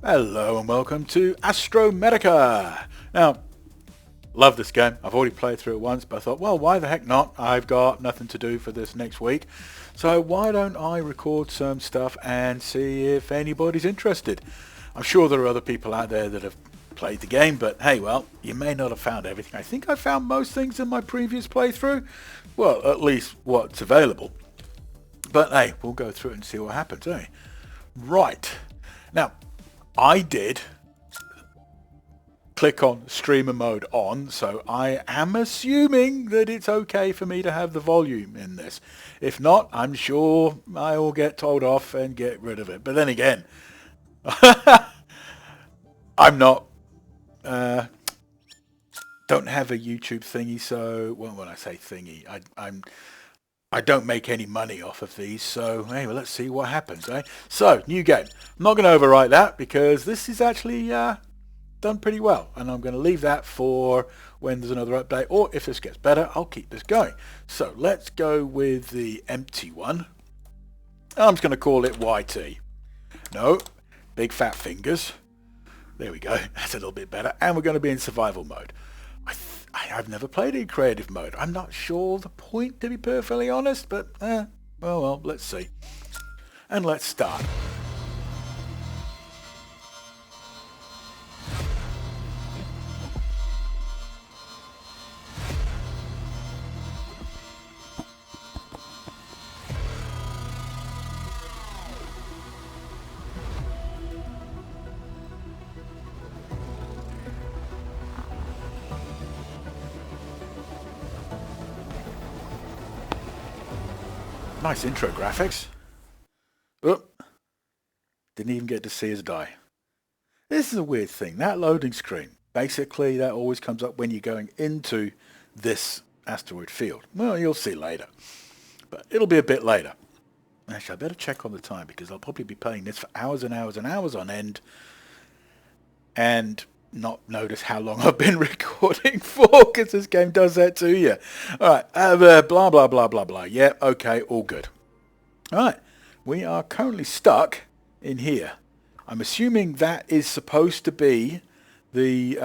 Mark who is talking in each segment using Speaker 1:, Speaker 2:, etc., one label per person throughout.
Speaker 1: Hello and welcome to Astrometica. Now, love this game. I've already played through it once, but I thought, well, why the heck not? I've got nothing to do for this next week. So why don't I record some stuff and see if anybody's interested? I'm sure there are other people out there that have played the game, but hey, well, you may not have found everything. I think I found most things in my previous playthrough. Well, at least what's available. But hey, we'll go through it and see what happens, eh? Right. Now, I did click on streamer mode on, so I am assuming that it's okay for me to have the volume in this. If not, I'm sure I will get told off and get rid of it. But then again, I'm not, don't have a YouTube thingy, so, well, when I say thingy, I don't make any money off of these, so hey, well, let's see what happens, eh? So, new game. I'm not going to overwrite that because this is actually done pretty well, and I'm going to leave that for when there's another update, or if this gets better, I'll keep this going. So, let's go with the empty one. I'm just going to call it YT. No, big fat fingers. There we go. That's a little bit better. And we're going to be in survival mode. I've never played in creative mode. I'm not sure the point, to be perfectly honest, but, well, let's see. And let's start. Nice intro graphics. Oop. Didn't even get to see us die. This is a weird thing. That loading screen, basically that always comes up when you're going into this asteroid field. Well, you'll see later. But it'll be a bit later. Actually, I better check on the time because I'll probably be playing this for hours and hours and hours on end and not notice how long I've been recording for, because this game does that to you. Alright, blah, blah, blah, blah, blah. Yeah, okay, all good. Alright, we are currently stuck in here. I'm assuming that is supposed to be the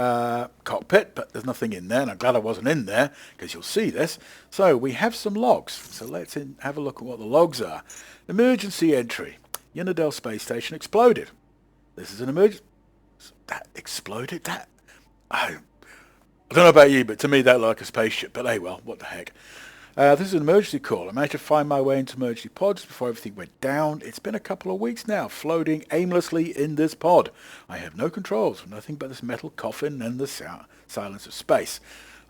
Speaker 1: cockpit, but there's nothing in there, and I'm glad I wasn't in there, because you'll see this. So, we have some logs. So let's have a look at what the logs are. Emergency entry. Unidel space station exploded. This is an emergency. That exploded? I don't know about you, but to me that looked like a spaceship. But hey, well, what the heck. This is an emergency call. I managed to find my way into emergency pods before everything went down. It's been a couple of weeks now, floating aimlessly in this pod. I have no controls, nothing but this metal coffin and the silence of space.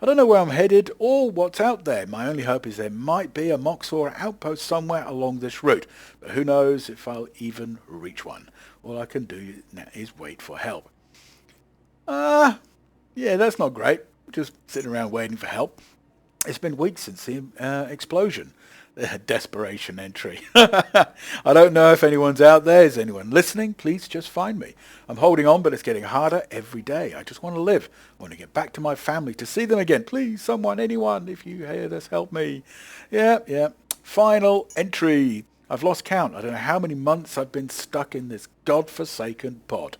Speaker 1: I don't know where I'm headed or what's out there. My only hope is there might be a Moxor outpost somewhere along this route. But who knows if I'll even reach one. All I can do now is wait for help. Yeah, that's not great. Just sitting around waiting for help. It's been weeks since the explosion. Desperation entry. I don't know if anyone's out there. Is anyone listening? Please just find me. I'm holding on, but it's getting harder every day. I just want to live. I want to get back to my family, to see them again. Please, someone, anyone, if you hear this, help me. Yeah. Final entry. I've lost count. I don't know how many months I've been stuck in this godforsaken pod.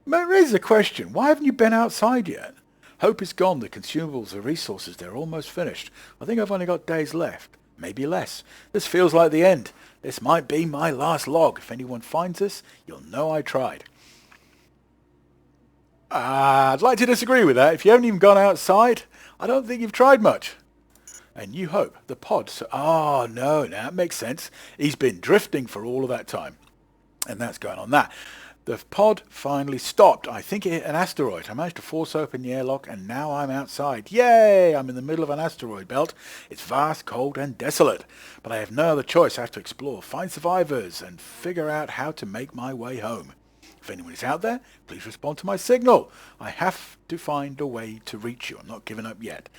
Speaker 1: But it raises a question. Why haven't you been outside yet? Hope is gone. The consumables, the resources, they're almost finished. I think I've only got days left. Maybe less. This feels like the end. This might be my last log. If anyone finds this, you'll know I tried. I'd like to disagree with that. If you haven't even gone outside, I don't think you've tried much. And you hope the pod... no, now that makes sense. He's been drifting for all of that time. And that's going on that. The pod finally stopped. I think it hit an asteroid. I managed to force open the airlock, and now I'm outside. Yay! I'm in the middle of an asteroid belt. It's vast, cold, and desolate. But I have no other choice. I have to explore, find survivors, and figure out how to make my way home. If anyone is out there, please respond to my signal. I have to find a way to reach you. I'm not giving up yet.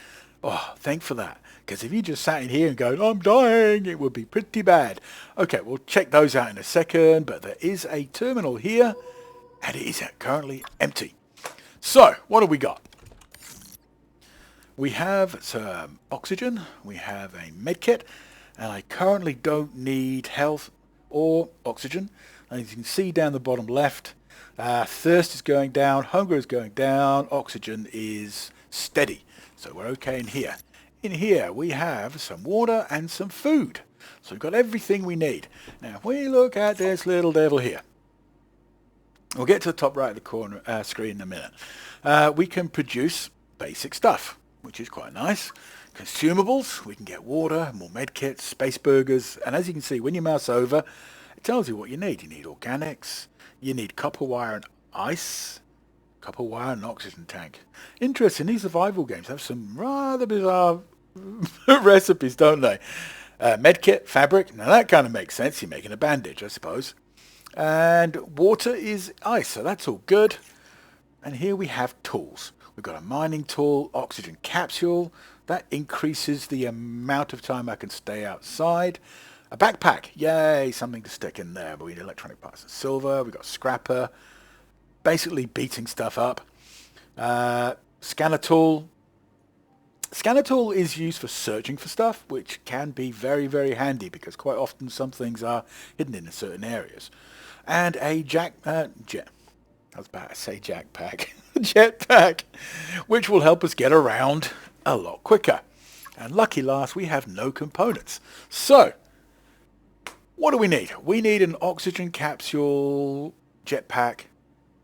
Speaker 1: Oh, thank for that. Because if you just sat in here and go, I'm dying, it would be pretty bad. Okay, we'll check those out in a second, but there is a terminal here, and it is currently empty. So, what have we got? We have some oxygen, we have a med kit, and I currently don't need health or oxygen. As you can see down the bottom left, thirst is going down, hunger is going down, oxygen is steady. So we're okay in here. In here we have some water and some food. So we've got everything we need. Now if we look at this little devil here, we'll get to the top right of the corner screen in a minute. We can produce basic stuff, which is quite nice. Consumables, we can get water, more medkits, space burgers, and as you can see when you mouse over, it tells you what you need. You need organics, you need copper wire and ice, copper wire and oxygen tank. Interesting, these survival games have some rather bizarre recipes, don't they? Medkit, fabric, now that kind of makes sense. You're making a bandage, I suppose. And water is ice, so that's all good. And here we have tools. We've got a mining tool, oxygen capsule. That increases the amount of time I can stay outside. A backpack, yay, something to stick in there. But we need electronic parts and silver. We've got scrapper, basically beating stuff up. Scanner tool. Scanner tool is used for searching for stuff, which can be very, very handy because quite often some things are hidden in certain areas. And a jetpack, jetpack, which will help us get around a lot quicker. And lucky last, we have no components. So, what do we need? We need an oxygen capsule, jetpack,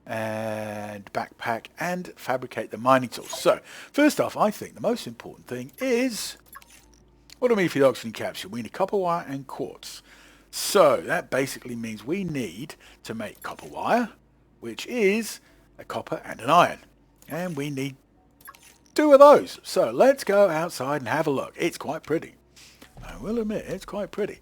Speaker 1: and backpack, and fabricate the mining tools. So, first off, I think the most important thing is, what do we need for the oxygen capsule? We need copper wire and quartz. So, that basically means we need to make copper wire, which is a copper and an iron. And we need 2 of those. So, let's go outside and have a look. It's quite pretty. I will admit, it's quite pretty.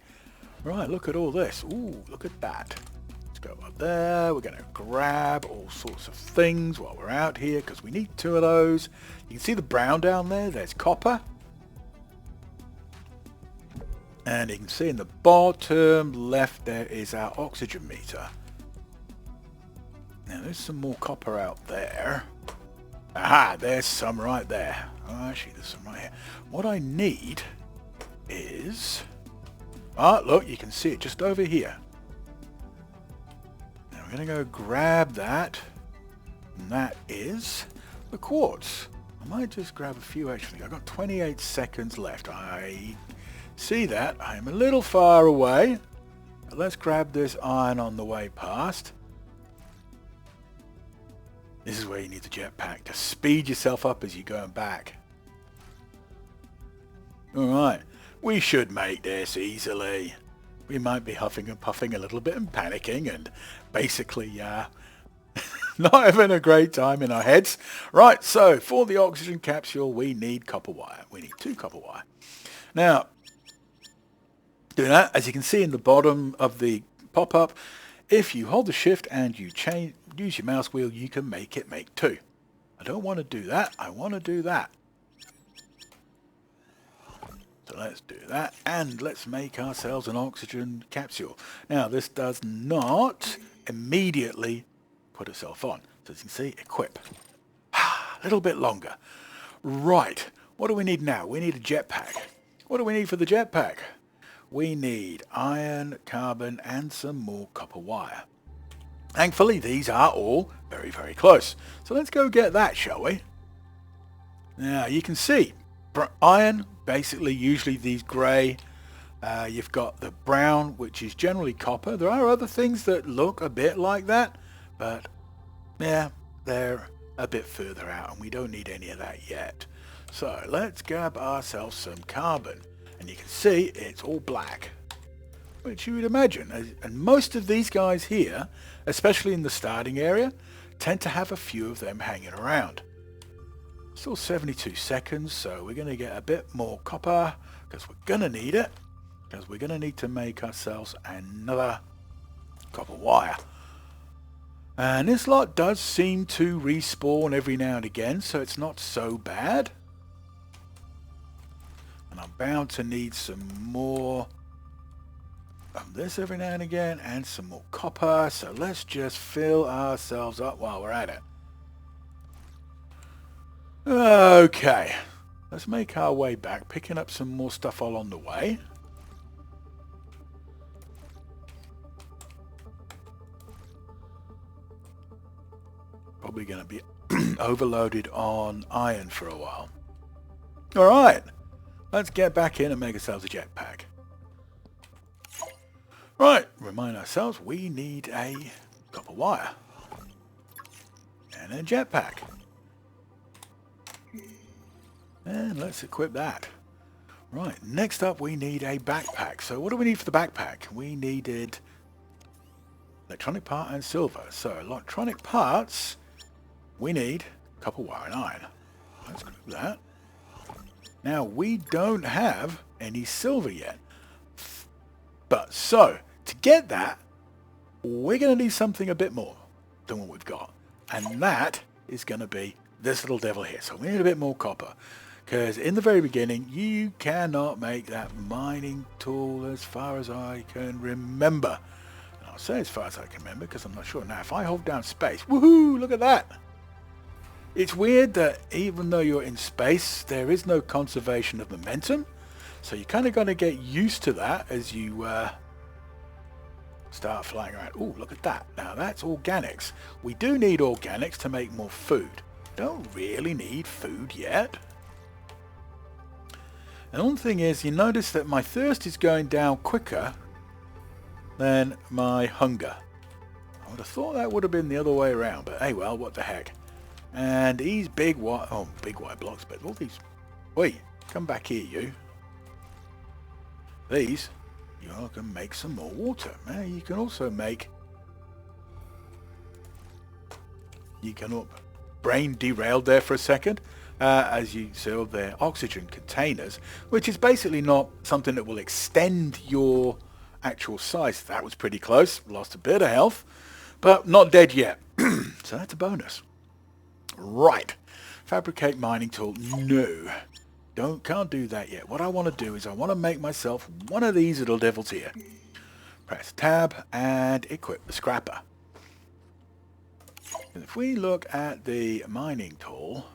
Speaker 1: Right, look at all this. Ooh, look at that. Let's go up there. We're going to grab all sorts of things while we're out here because we need 2 of those. You can see the brown down there. There's copper. And you can see in the bottom left there is our oxygen meter. Now there's some more copper out there. Aha, there's some right there. Oh, actually there's some right here. What I need is... look, you can see it just over here. Now we're going to go grab that. And that is the quartz. I might just grab a few actually. I've got 28 seconds left. I see that. I'm a little far away. But let's grab this iron on the way past. This is where you need the jetpack to speed yourself up as you're going back. Alright. We should make this easily. We might be huffing and puffing a little bit and panicking and basically not having a great time in our heads. Right, so for the oxygen capsule we need copper wire. We need 2 copper wire. Now, doing that, as you can see in the bottom of the pop-up, if you hold the shift and you use your mouse wheel, you can make 2. I don't want to do that. I want to do that. So let's do that, and let's make ourselves an oxygen capsule. Now, this does not immediately put itself on. So as you can see, equip. A little bit longer. Right, what do we need now? We need a jetpack. What do we need for the jetpack? We need iron, carbon, and some more copper wire. Thankfully, these are all very, very close. So let's go get that, shall we? Now, you can see, iron, basically usually these grey. You've got the brown, which is generally copper. There are other things that look a bit like that, but yeah, they're a bit further out and we don't need any of that yet. So let's grab ourselves some carbon, and you can see it's all black, which you would imagine. And most of these guys here, especially in the starting area, tend to have a few of them hanging around. Still 72 seconds, so we're going to get a bit more copper because we're going to need it, because we're going to need to make ourselves another copper wire. And this lot does seem to respawn every now and again, so it's not so bad. And I'm bound to need some more of this every now and again, and some more copper, so let's just fill ourselves up while we're at it. Okay, let's make our way back, picking up some more stuff along the way. Probably going to be overloaded on iron for a while. All right, let's get back in and make ourselves a jetpack. Right, remind ourselves we need a copper wire and a jetpack. And let's equip that. Right, next up we need a backpack. So what do we need for the backpack? We needed electronic part and silver. So electronic parts, we need copper wire and iron. Let's do that. Now we don't have any silver yet. But so, to get that, we're going to need something a bit more than what we've got. And that is going to be this little devil here. So we need a bit more copper. Because in the very beginning, you cannot make that mining tool as far as I can remember. And I'll say as far as I can remember because I'm not sure. Now, if I hold down space, woohoo, look at that. It's weird that even though you're in space, there is no conservation of momentum. So you kind of got to get used to that as you start flying around. Oh, look at that. Now that's organics. We do need organics to make more food. Don't really need food yet. And one thing is, you notice that my thirst is going down quicker than my hunger. I would have thought that would have been the other way around, but hey, well, what the heck. And these big white blocks, but all these, wait, come back here, you. These, you can make some more water. Now you can also make, brain derailed there for a second, as you saw their oxygen containers, which is basically not something that will extend your actual size. That was pretty close, lost a bit of health, but not dead yet. So that's a bonus. Right, fabricate mining tool, no. Can't do that yet. What I want to do is I want to make myself one of these little devils here. Press tab and equip the scrapper. And if we look at the mining tool,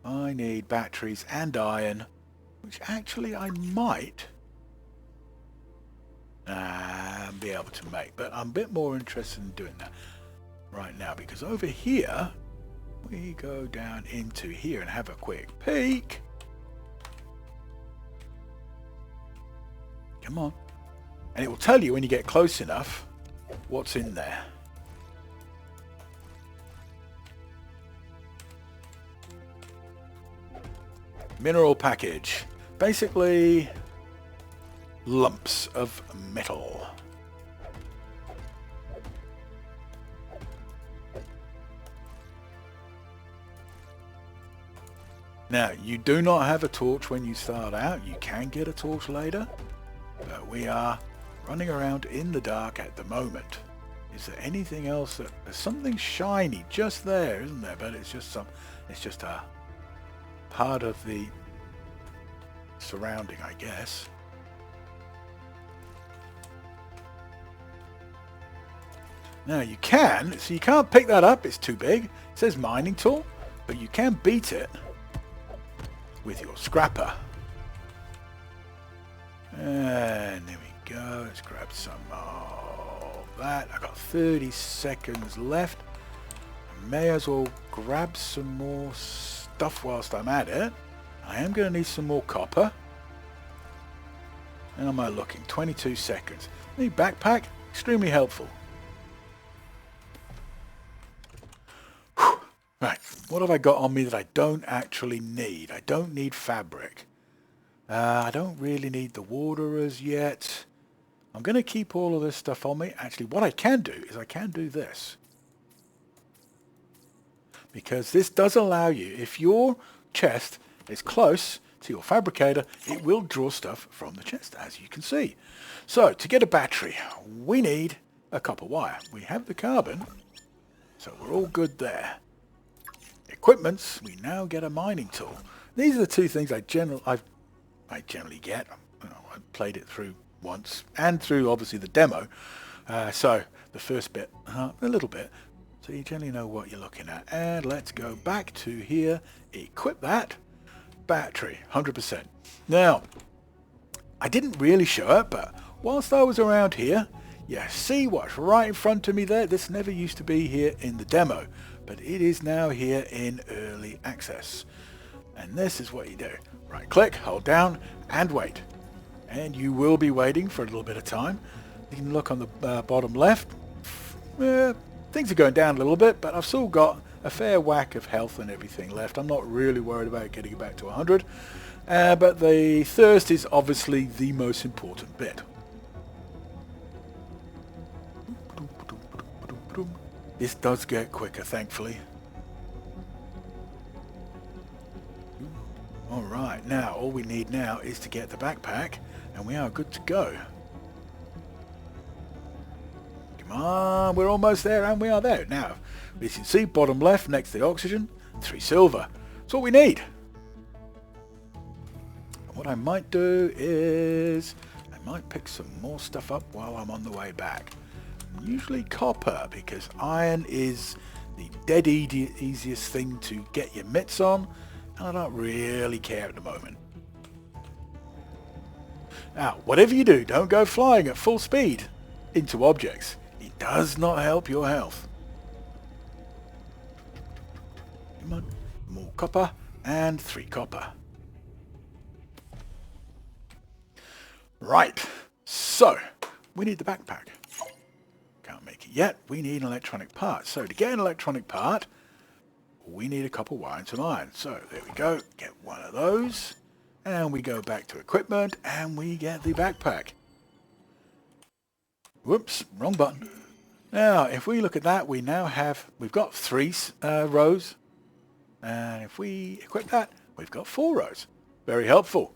Speaker 1: I need batteries and iron, which actually I might be able to make. But I'm a bit more interested in doing that right now because over here, we go down into here and have a quick peek. Come on. And it will tell you when you get close enough what's in there. Mineral package. Basically, lumps of metal. Now, you do not have a torch when you start out. You can get a torch later. But we are running around in the dark at the moment. Is there anything else? There's something shiny just there, isn't there? But it's just a part of the surrounding, I guess. Now you can, so you can't pick that up. It's too big. It says mining tool, but you can beat it with your scrapper. And there we go. Let's grab some of that. I've got 30 seconds left. I may as well grab some more stuff whilst I'm at it. I am going to need some more copper. And am I looking? 22 seconds. Need backpack. Extremely helpful. Whew. Right. What have I got on me that I don't actually need? I don't need fabric. I don't really need the water as yet. I'm going to keep all of this stuff on me. Actually, what I can do is I can do this. Because this does allow you, if your chest is close to your fabricator, it will draw stuff from the chest, as you can see. So, to get a battery, we need a copper wire. We have the carbon, so we're all good there. Equipments, we now get a mining tool. These are the two things I generally get. I played it through once and through obviously the demo. So the first bit, a little bit. So you generally know what you're looking at. And let's go back to here. Equip that. Battery, 100%. Now, I didn't really show it, but whilst I was around here, you see what's right in front of me there? This never used to be here in the demo. but it is now here in early access. And this is what you do. Right click, hold down, and wait. And you will be waiting for a little bit of time. You can look on the bottom left. Things are going down a little bit, but I've still got a fair whack of health and everything left. I'm not really worried about getting it back to 100. But the thirst is obviously the most important bit. This does get quicker, thankfully. Alright, now all we need now is to get the backpack, and we are good to go. Come on, we're almost there, and we are there. Now, as you can see, bottom left, next to the oxygen, 3 silver. That's all we need. And what I might do is, I might pick some more stuff up while I'm on the way back. Usually copper, because iron is the dead easiest thing to get your mitts on, and I don't really care at the moment. Now, whatever you do, don't go flying at full speed into objects. It does not help your health. Come on, more copper, and 3 copper. Right, so we need the backpack. Can't make it yet. We need an electronic part. So to get an electronic part, we need a copper wire and some iron. So there we go. Get one of those. And we go back to equipment and we get the backpack. Whoops, wrong button. Now, if we look at that, we've got 3 rows. And if we equip that, we've got 4 rows. Very helpful.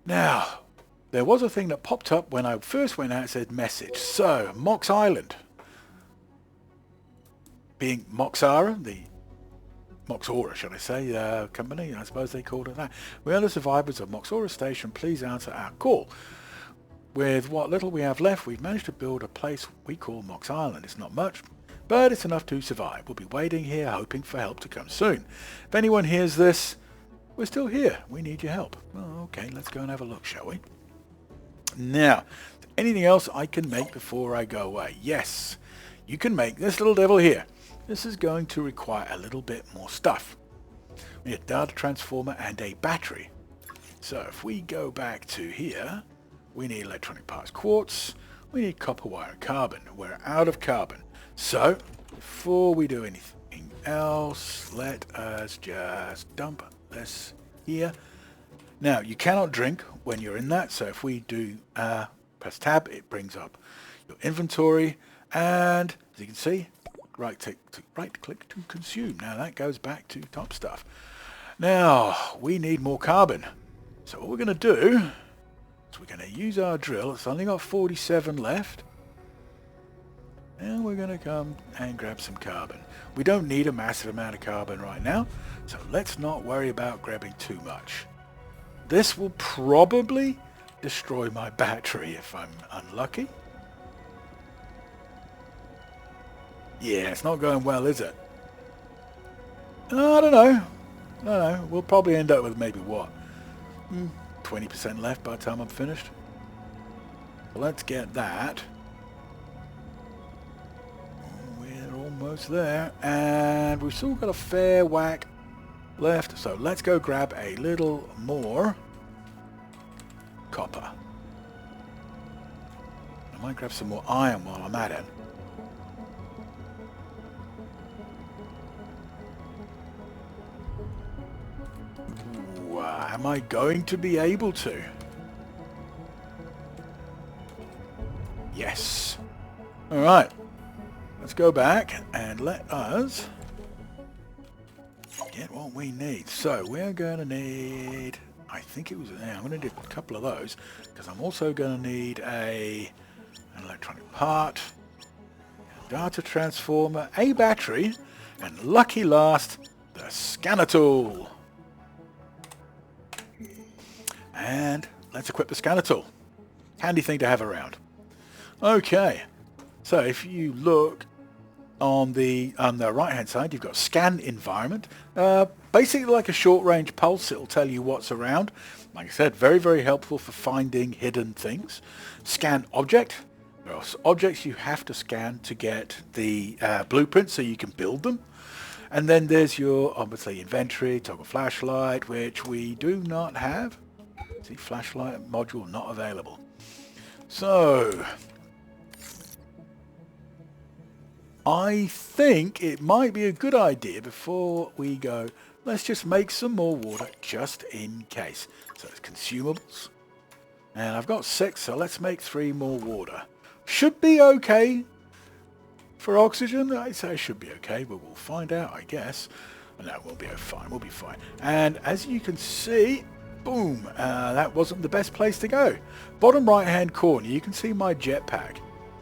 Speaker 1: Now, there was a thing that popped up when I first went out. It said message. So, Mox Island. Being Moxara, the Moxora, should I say, company, I suppose they called it that. We are the survivors of Moxora Station. Please answer our call. With what little we have left, we've managed to build a place we call Mox Island. It's not much, but it's enough to survive. We'll be waiting here, hoping for help to come soon. If anyone hears this, we're still here. We need your help. Oh, okay, let's go and have a look, shall we? Now, anything else I can make before I go away? Yes, you can make this little devil here. This is going to require a little bit more stuff. We need a data transformer and a battery. So if we go back to here, we need electronic parts quartz, we need copper wire and carbon. We're out of carbon. So before we do anything else, let us just dump this here. Now you cannot drink when you're in that, so if we do press tab, it brings up your inventory, and as you can see, right click to consume. Now that goes back to top stuff. Now we need more carbon. So what we're going to do is we're going to use our drill. It's only got 47 left. And we're going to come and grab some carbon. We don't need a massive amount of carbon right now, so let's not worry about grabbing too much. This will probably destroy my battery if I'm unlucky. Yeah, it's not going well, is it? I don't know. We'll probably end up with maybe what? 20% left by the time I'm finished. So let's get that. We're almost there. And we've still got a fair whack left. So let's go grab a little more copper. I might grab some more iron while I'm at it. Am I going to be able to? Yes. Alright. Let's go back and let us get what we need. So we're going to need, I think it was, I'm going to need a couple of those, because I'm also going to need an electronic part, a data transformer, a battery, and lucky last, the scanner tool. And let's equip the scanner tool. Handy thing to have around. Okay, so if you look on the right hand side, you've got scan environment. Basically like a short range pulse. It'll tell you what's around. Like I said, very, very helpful for finding hidden things. Scan object. There are objects you have to scan to get the blueprints so you can build them. And then there's your, obviously, inventory, toggle flashlight, which we do not have. See, flashlight module not available. So, I think it might be a good idea before we go, let's just make some more water just in case. So it's consumables. And I've got 6, so let's make 3 more water. Should be okay for oxygen. I'd say it should be okay, but we'll find out, I guess. No, we'll be fine. We'll be fine. And as you can see, boom, that wasn't the best place to go. Bottom right-hand corner, you can see my jetpack.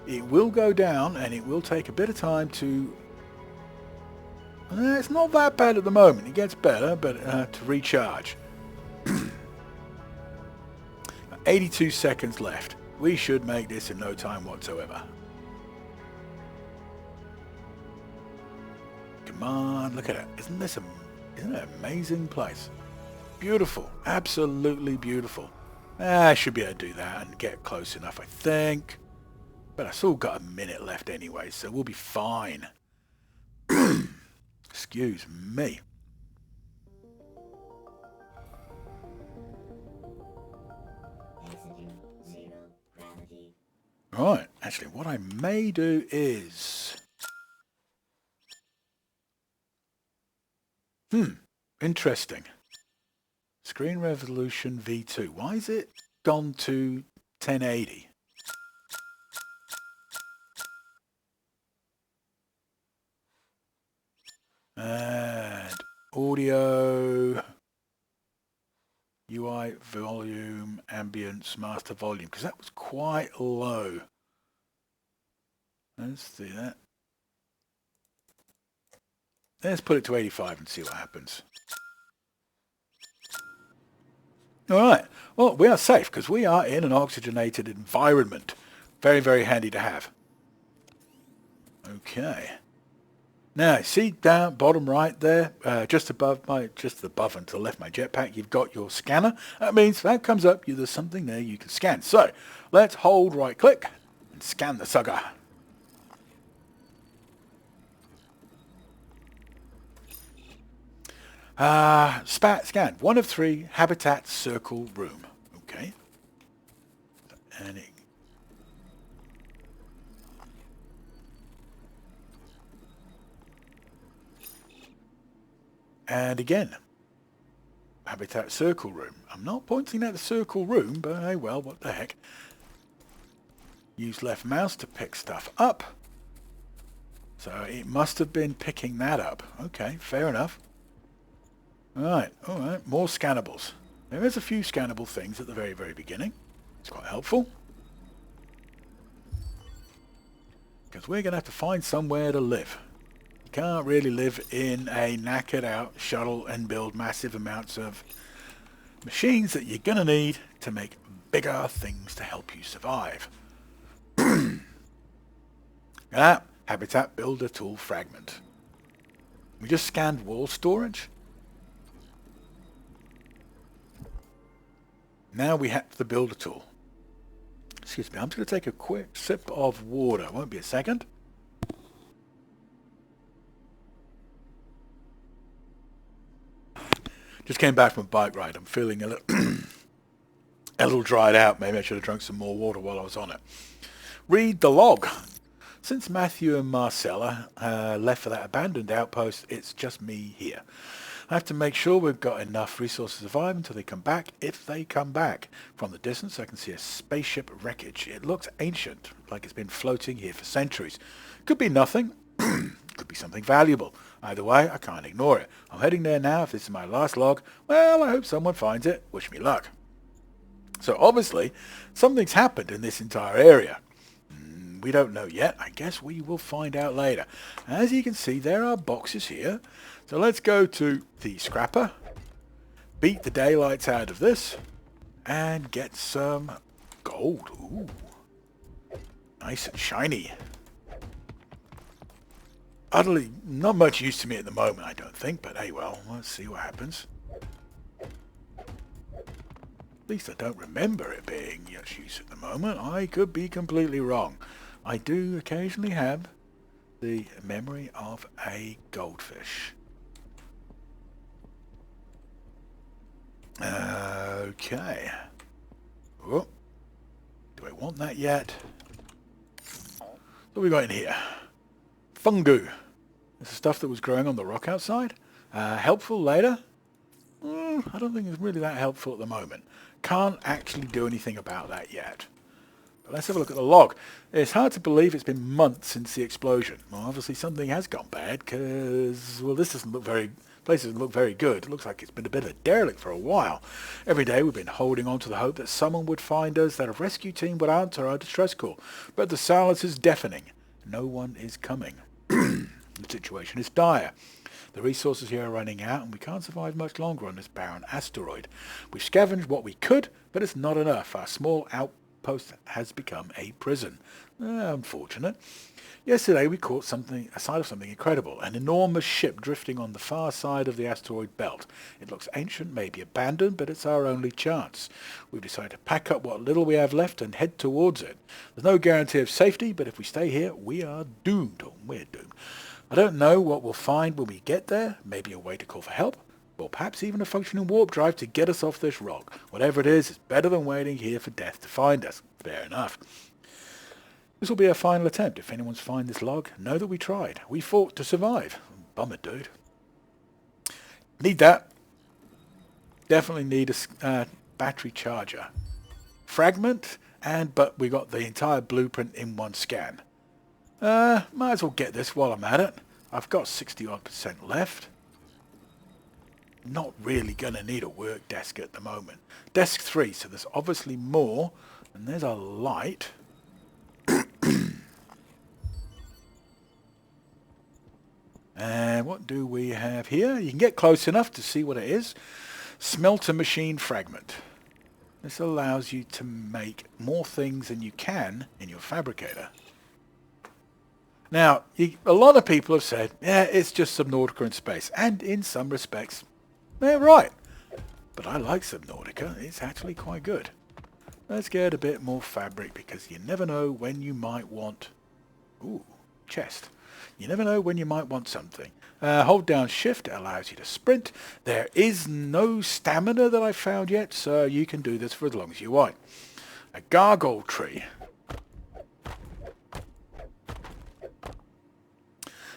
Speaker 1: It will go down, and it will take a bit of time to... it's not that bad at the moment. It gets better, but to recharge. 82 seconds left. We should make this in no time whatsoever. Come on, look at it. Isn't it an amazing place? Beautiful. Absolutely beautiful. I should be able to do that and get close enough, I think. But I've still got a minute left anyway, so we'll be fine. Excuse me. Right, actually, what I may do is... interesting. Screen resolution V2. Why is it gone to 1080? And audio, UI volume, ambience, master volume, because that was quite low. Let's do that. Let's put it to 85 and see what happens. Alright, well, we are safe because we are in an oxygenated environment. Very, very handy to have. Okay. Now, see down bottom right there, just above and to the left my jetpack, you've got your scanner. That means that comes up, there's something there you can scan. So, let's hold right click and scan the sucker. Scan. 1 of 3, habitat circle room. Okay. And again, habitat circle room. I'm not pointing at the circle room, but hey, well, what the heck. Use left mouse to pick stuff up. So it must have been picking that up. Okay, fair enough. Alright, more scannables. There is a few scannable things at the very, very beginning. It's quite helpful. Because we're going to have to find somewhere to live. You can't really live in a knackered out shuttle and build massive amounts of machines that you're going to need to make bigger things to help you survive. Habitat builder tool fragment. We just scanned wall storage. Now we have the builder tool. Excuse me, I'm just going to take a quick sip of water. Won't be a second. Just came back from a bike ride. I'm feeling a little dried out. Maybe I should have drunk some more water while I was on it. Read the log. Since Matthew and Marcella left for that abandoned outpost, it's just me here. I have to make sure we've got enough resources to survive until they come back, if they come back. From the distance, I can see a spaceship wreckage. It looks ancient, like it's been floating here for centuries. Could be nothing. Could be something valuable. Either way, I can't ignore it. I'm heading there now. If this is my last log, well, I hope someone finds it. Wish me luck. So obviously, something's happened in this entire area. We don't know yet. I guess we will find out later. As you can see, there are boxes here. So let's go to the scrapper, beat the daylights out of this, and get some gold. Ooh, nice and shiny. Utterly not much use to me at the moment, I don't think, but hey, well, let's see what happens. least I don't remember it being much use at the moment. I could be completely wrong. I do occasionally have the memory of a goldfish. Okay. Oh, do I want that yet? What have we got in here? Fungu. This is stuff that was growing on the rock outside. Helpful later? I don't think it's really that helpful at the moment. Can't actually do anything about that yet. But let's have a look at the log. It's hard to believe it's been months since the explosion. Well, obviously something has gone bad because, well, this doesn't look very... place doesn't look very good. It looks like it's been a bit of a derelict for a while. Every day we've been holding on to the hope that someone would find us, that a rescue team would answer our distress call. But the silence is deafening. No one is coming. The situation is dire. The resources here are running out and we can't survive much longer on this barren asteroid. We've scavenged what we could, but it's not enough. Our small outpost has become a prison. Unfortunate. Yesterday we caught a sight of something incredible, an enormous ship drifting on the far side of the asteroid belt. It looks ancient, maybe abandoned, but it's our only chance. We've decided to pack up what little we have left and head towards it. There's no guarantee of safety, but if we stay here, we are doomed. Or we're doomed. I don't know what we'll find when we get there. Maybe a way to call for help, or perhaps even a functioning warp drive to get us off this rock. Whatever it is, it's better than waiting here for death to find us. Fair enough. This will be our final attempt. If anyone's find this log, know that we tried. We fought to survive. Bummer, dude. Need that. Definitely need a battery charger. Fragment, but we got the entire blueprint in one scan. Might as well get this while I'm at it. I've got 60% left. Not really going to need a work desk at the moment. Desk 3, so there's obviously more. And there's a light. And what do we have here? You can get close enough to see what it is. Smelter machine fragment. This allows you to make more things than you can in your fabricator. Now, a lot of people have said, yeah, it's just Subnautica in space. And in some respects, they're right. But I like Subnautica. It's actually quite good. Let's get a bit more fabric because you never know when you might want... Ooh, chest. You never know when you might want something. Hold down shift, it allows you to sprint. There is no stamina that I've found yet, so you can do this for as long as you want. A gargoyle tree.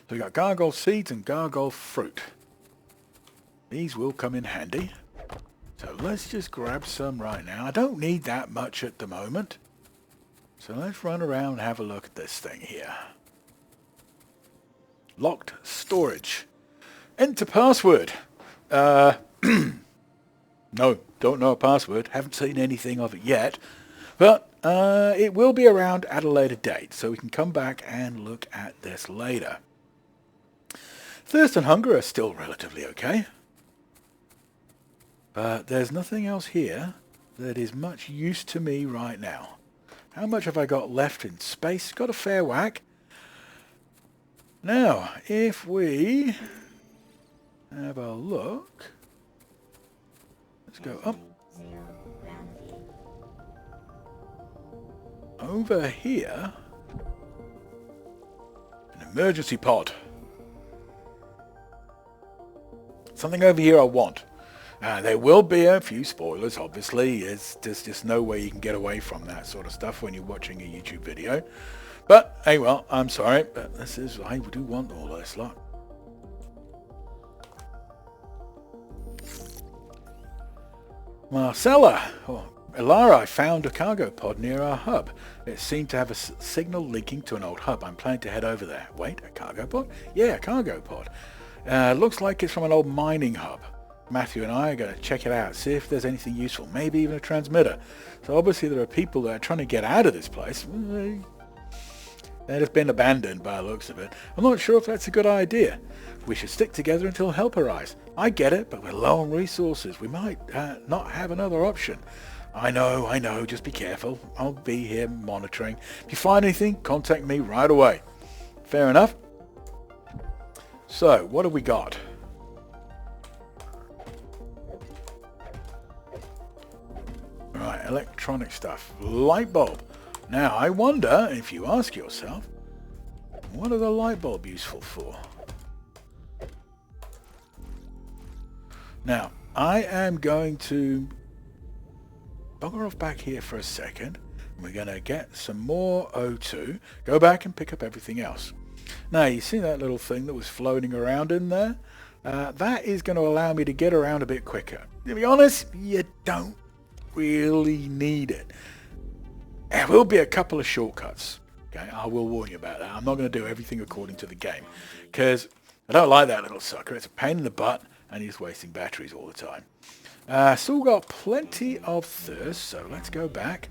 Speaker 1: So we've got gargoyle seeds and gargoyle fruit. These will come in handy. So let's just grab some right now. I don't need that much at the moment. So let's run around and have a look at this thing here. Locked storage. Enter password. No, don't know a password. Haven't seen anything of it yet. But it will be around at a later date. So we can come back and look at this later. Thirst and hunger are still relatively okay. But there's nothing else here that is much use to me right now. How much have I got left in space? Got a fair whack. Now, if we have a look, let's go up. Over here, an emergency pod. Something over here I want. There will be a few spoilers, obviously. There's just no way you can get away from that sort of stuff when you're watching a YouTube video. But, hey, well, I'm sorry, but this is, I do want all this lot. Marcella, or Elara, found a cargo pod near our hub. It seemed to have a signal linking to an old hub. I'm planning to head over there. Wait, a cargo pod? Yeah, a cargo pod. Looks like it's from an old mining hub. Matthew and I are going to check it out, see if there's anything useful, maybe even a transmitter. So obviously there are people that are trying to get out of this place. It has been abandoned by the looks of it. I'm not sure if that's a good idea. We should stick together until help arrives. I get it, but we're low on resources. We might not have another option. I know, just be careful. I'll be here monitoring. If you find anything, contact me right away. Fair enough. So, what have we got? Right, electronic stuff. Light bulb. Now, I wonder if you ask yourself, what are the light bulb useful for? Now, I am going to bugger off back here for a second. We're going to get some more O2. Go back and pick up everything else. Now, you see that little thing that was floating around in there? That is going to allow me to get around a bit quicker. To be honest, you don't really need it. There will be a couple of shortcuts. Okay, I will warn you about that. I'm not going to do everything according to the game, because I don't like that little sucker. It's a pain in the butt, and he's wasting batteries all the time. Still got plenty of thirst, so let's go back.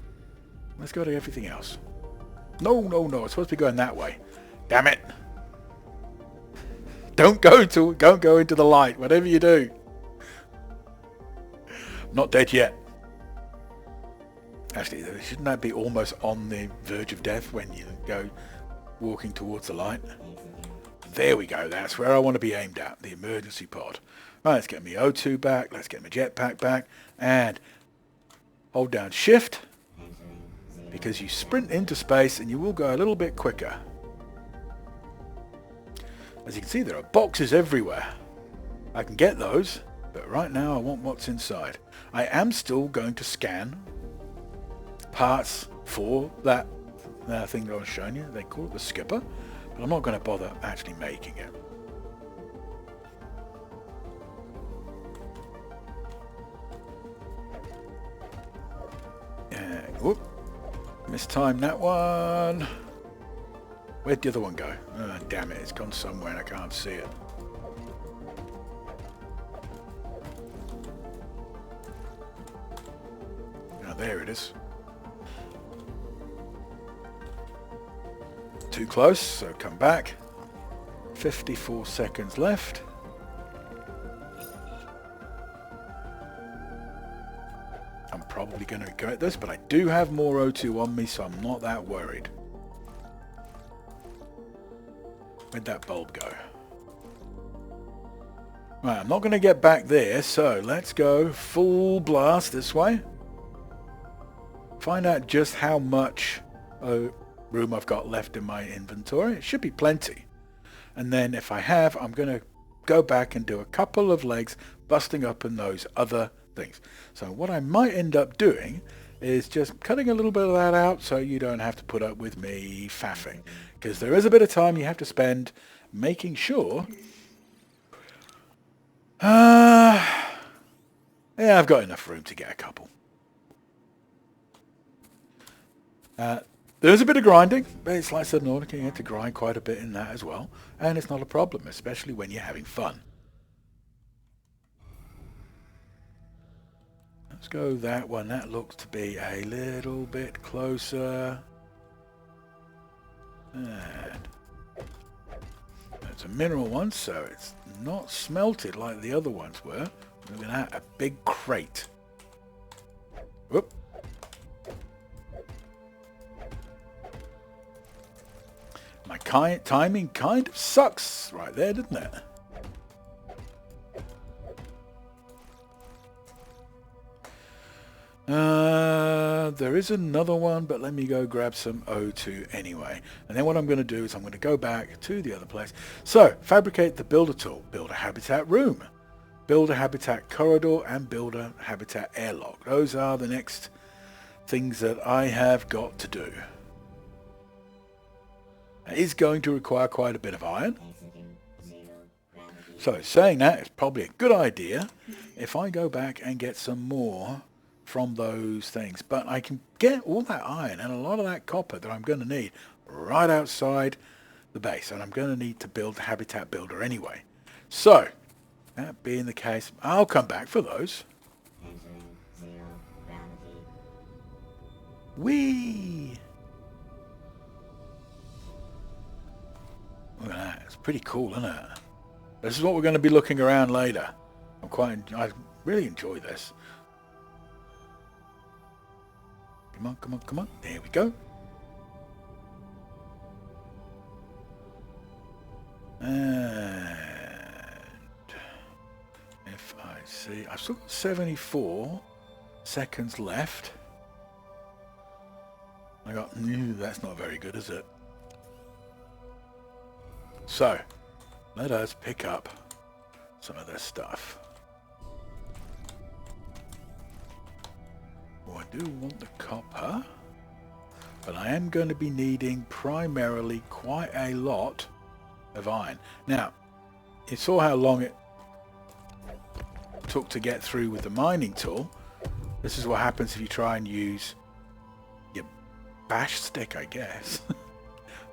Speaker 1: Let's go to everything else. No, it's supposed to be going that way. Damn it! Don't go into the light, whatever you do. I'm not dead yet. Actually, shouldn't that be almost on the verge of death when you go walking towards the light? There we go. That's where I want to be aimed at, the emergency pod. Right, let's get my O2 back. Let's get my jetpack back. And hold down shift, because you sprint into space and you will go a little bit quicker. As you can see, there are boxes everywhere. I can get those, but right now I want what's inside. I am still going to scan parts for that thing that I was showing you. They call it the skipper, but I'm not going to bother actually making it. And, whoop, mistimed that one. Where'd the other one go? Oh, damn it, it's gone somewhere and I can't see it. Oh, there it is. Too close, so come back. 54 seconds left. I'm probably going to regret this, but I do have more O2 on me, so I'm not that worried. Where'd that bulb go? Right, I'm not going to get back there, so let's go full blast this way. Find out just how much room I've got left in my inventory. It should be plenty. And then if I have, I'm going to go back and do a couple of legs busting up in those other things. So what I might end up doing is just cutting a little bit of that out so you don't have to put up with me faffing. Because there is a bit of time you have to spend making sure... yeah, I've got enough room to get a couple. There's a bit of grinding, but it's like Subnautica, you have to grind quite a bit in that as well. And it's not a problem, especially when you're having fun. Let's go that one. That looks to be a little bit closer. And it's a mineral one, so it's not smelted like the other ones were. We're going to have a big crate. Whoop. My timing kind of sucks right there, doesn't it? There is another one, but let me go grab some O2 anyway. And then what I'm going to do is I'm going to go back to the other place. So, fabricate the builder tool. Build a habitat room. Build a habitat corridor and build a habitat airlock. Those are the next things that I have got to do. It is going to require quite a bit of iron. So, saying that, it's probably a good idea if I go back and get some more from those things. But I can get all that iron and a lot of that copper that I'm going to need right outside the base. And I'm going to need to build the habitat builder anyway. So, that being the case, I'll come back for those. Whee! Look at that. It's pretty cool, isn't it? This is what we're going to be looking around later. I really enjoy this. Come on, come on, come on. There we go. And if I see, I've still got 74 seconds left. I got, that's not very good, is it? So, let us pick up some of this stuff. Oh, I do want the copper, but I am going to be needing primarily quite a lot of iron. Now, you saw how long it took to get through with the mining tool. This is what happens if you try and use your bash stick, I guess.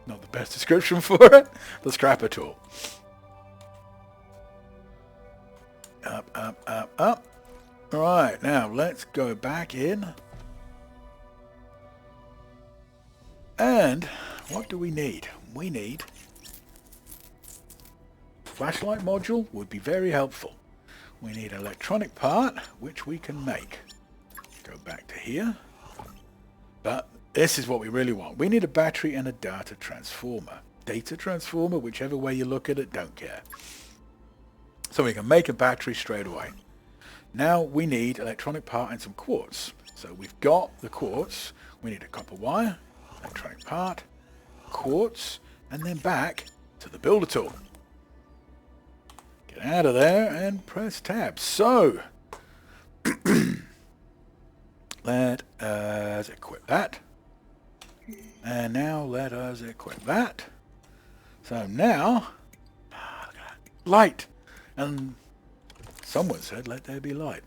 Speaker 1: Not the best description for it. The scrapper tool. Up, up, up, up. Alright, now let's go back in. And what do we need? We need flashlight module would be very helpful. We need an electronic part, which we can make. Go back to here. But this is what we really want. We need a battery and a data transformer. Data transformer, whichever way you look at it, don't care. So we can make a battery straight away. Now we need electronic part and some quartz. So we've got the quartz. We need a copper wire, electronic part, quartz, and then back to the builder tool. Get out of there and press tab. So let us equip that. And now let us equip that. So now, look at that, light. And someone said, let there be light.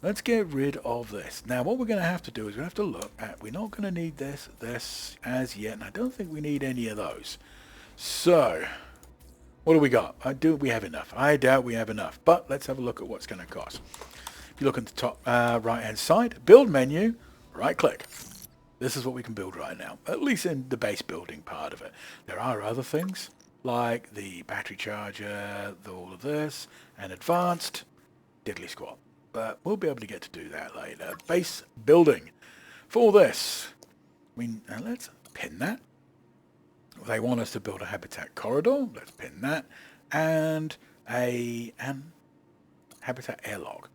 Speaker 1: Let's get rid of this. Now, what we're going to have to do is we have to look at, we're not going to need this as yet, and I don't think we need any of those. So, what do we got? We have enough. I doubt we have enough, but let's have a look at what's going to cost. If you look at the top right-hand side, build menu, right-click. This is what we can build right now, at least in the base building part of it. There are other things, like the battery charger, all of this, and advanced, diddly squat. But we'll be able to get to do that later. Base building. For this, let's pin that. They want us to build a habitat corridor. Let's pin that. And a habitat airlock.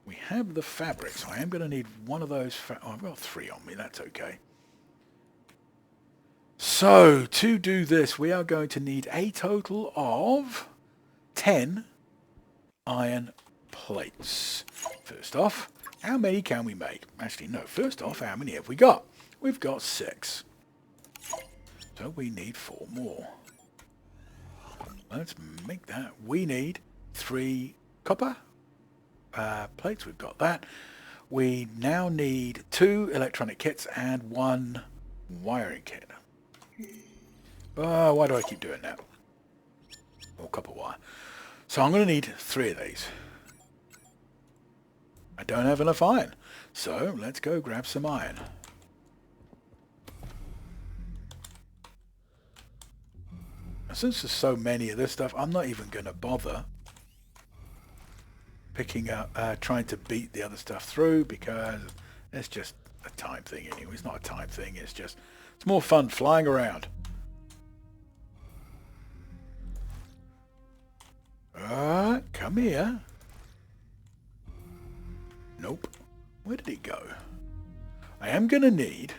Speaker 1: We have the fabric, so I am going to need one of those. I've got 3 on me. That's okay. So, to do this, we are going to need a total of 10 iron plates. First off, how many can we make? Actually, no. First off, how many have we got? We've got 6. So we need 4 more. Let's make that. We need 3 copper plates. We've got that. We now need 2 electronic kits and 1 wiring kit. Why do I keep doing that? More copper wire. So I'm going to need 3 of these. I don't have enough iron. So let's go grab some iron. Since there's so many of this stuff, I'm not even going to bother picking up, trying to beat the other stuff through, because it's just a time thing anyway. It's not a time thing, it's more fun flying around. Come here. Nope. Where did it go? I am going to need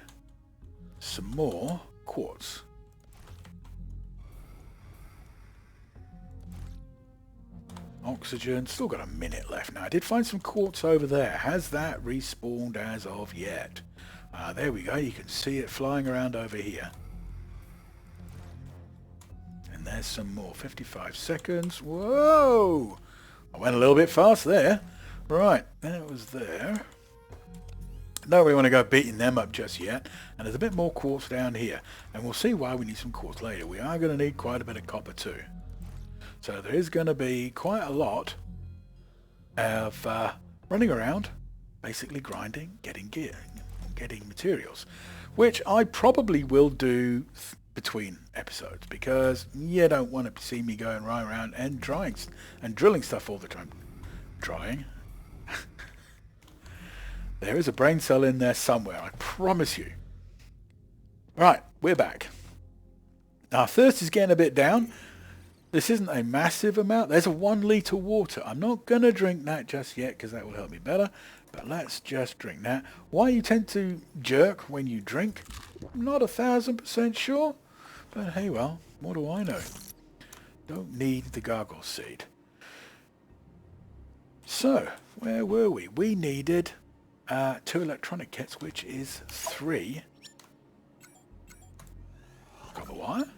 Speaker 1: some more quartz. Oxygen, still got a minute left now. I did find some quartz over there. Has that respawned as of yet? There we go. You can see it flying around over here. And there's some more. 55 seconds. Whoa! I went a little bit fast there. Right, that was there. Don't really want to go beating them up just yet. And there's a bit more quartz down here. And we'll see why we need some quartz later. We are going to need quite a bit of copper too. So there is going to be quite a lot of running around, basically grinding, getting gear, getting materials, which I probably will do between episodes, because you don't want to see me going right around and drilling stuff all the time. Drying. There is a brain cell in there somewhere, I promise you. Right, we're back. Our thirst is getting a bit down. This isn't a massive amount. There's a 1 litre water. I'm not going to drink that just yet because that will help me better. But let's just drink that. Why you tend to jerk when you drink? I'm not 1000% sure. But hey, well, what do I know? Don't need the gargle seed. So, where were we? We needed 2 electronic kits, which is 3. Copper wire.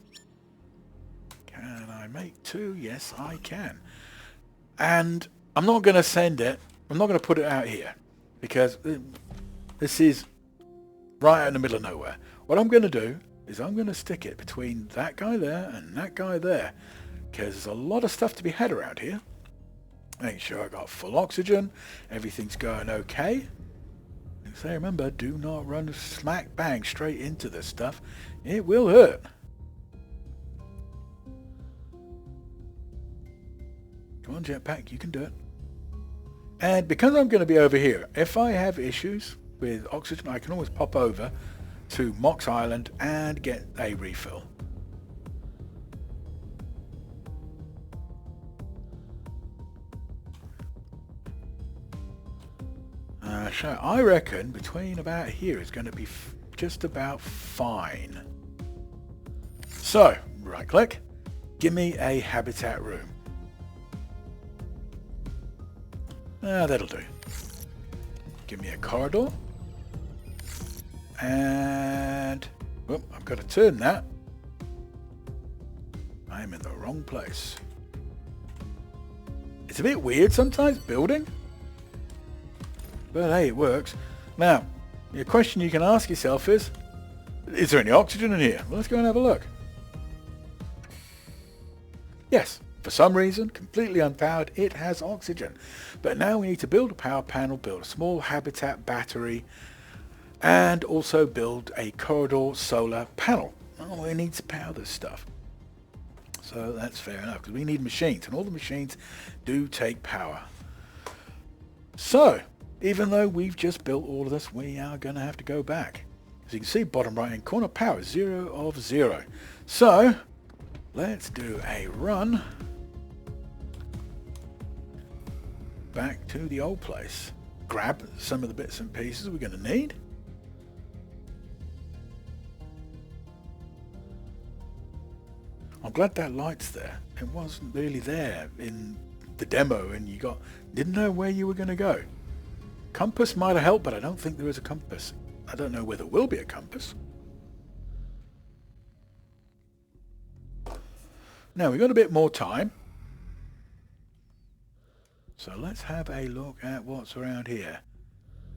Speaker 1: Can I make 2? Yes, I can. And I'm not going to send it. I'm not going to put it out here because this is right in the middle of nowhere. What I'm going to do is I'm going to stick it between that guy there and that guy there because there's a lot of stuff to be had around here. Make sure I got full oxygen. Everything's going okay. And so remember, do not run smack bang straight into this stuff. It will hurt. Come on, jetpack, you can do it. And because I'm going to be over here, if I have issues with oxygen, I can always pop over to Mox Island and get a refill. So I reckon between about here is going to be just about fine. So, right click, give me a habitat room. That'll do. Give me a corridor. And oh, I've got to turn that. I'm in the wrong place. It's a bit weird sometimes building. But hey, it works. Now, the question you can ask yourself is there any oxygen in here? Well, let's go and have a look. Yes, for some reason, completely unpowered, it has oxygen. But now we need to build a power panel, build a small habitat battery, and also build a corridor solar panel. Oh, we need to power this stuff. So that's fair enough, because we need machines, and all the machines do take power. So, even though we've just built all of this, we are going to have to go back. As you can see, bottom right hand corner, power 0 of 0. So, let's do a run back to the old place. Grab some of the bits and pieces we're going to need. I'm glad that light's there. It wasn't really there in the demo and you didn't know where you were going to go. Compass might have helped, but I don't think there is a compass. I don't know whether there will be a compass. Now we've got a bit more time. So let's have a look at what's around here.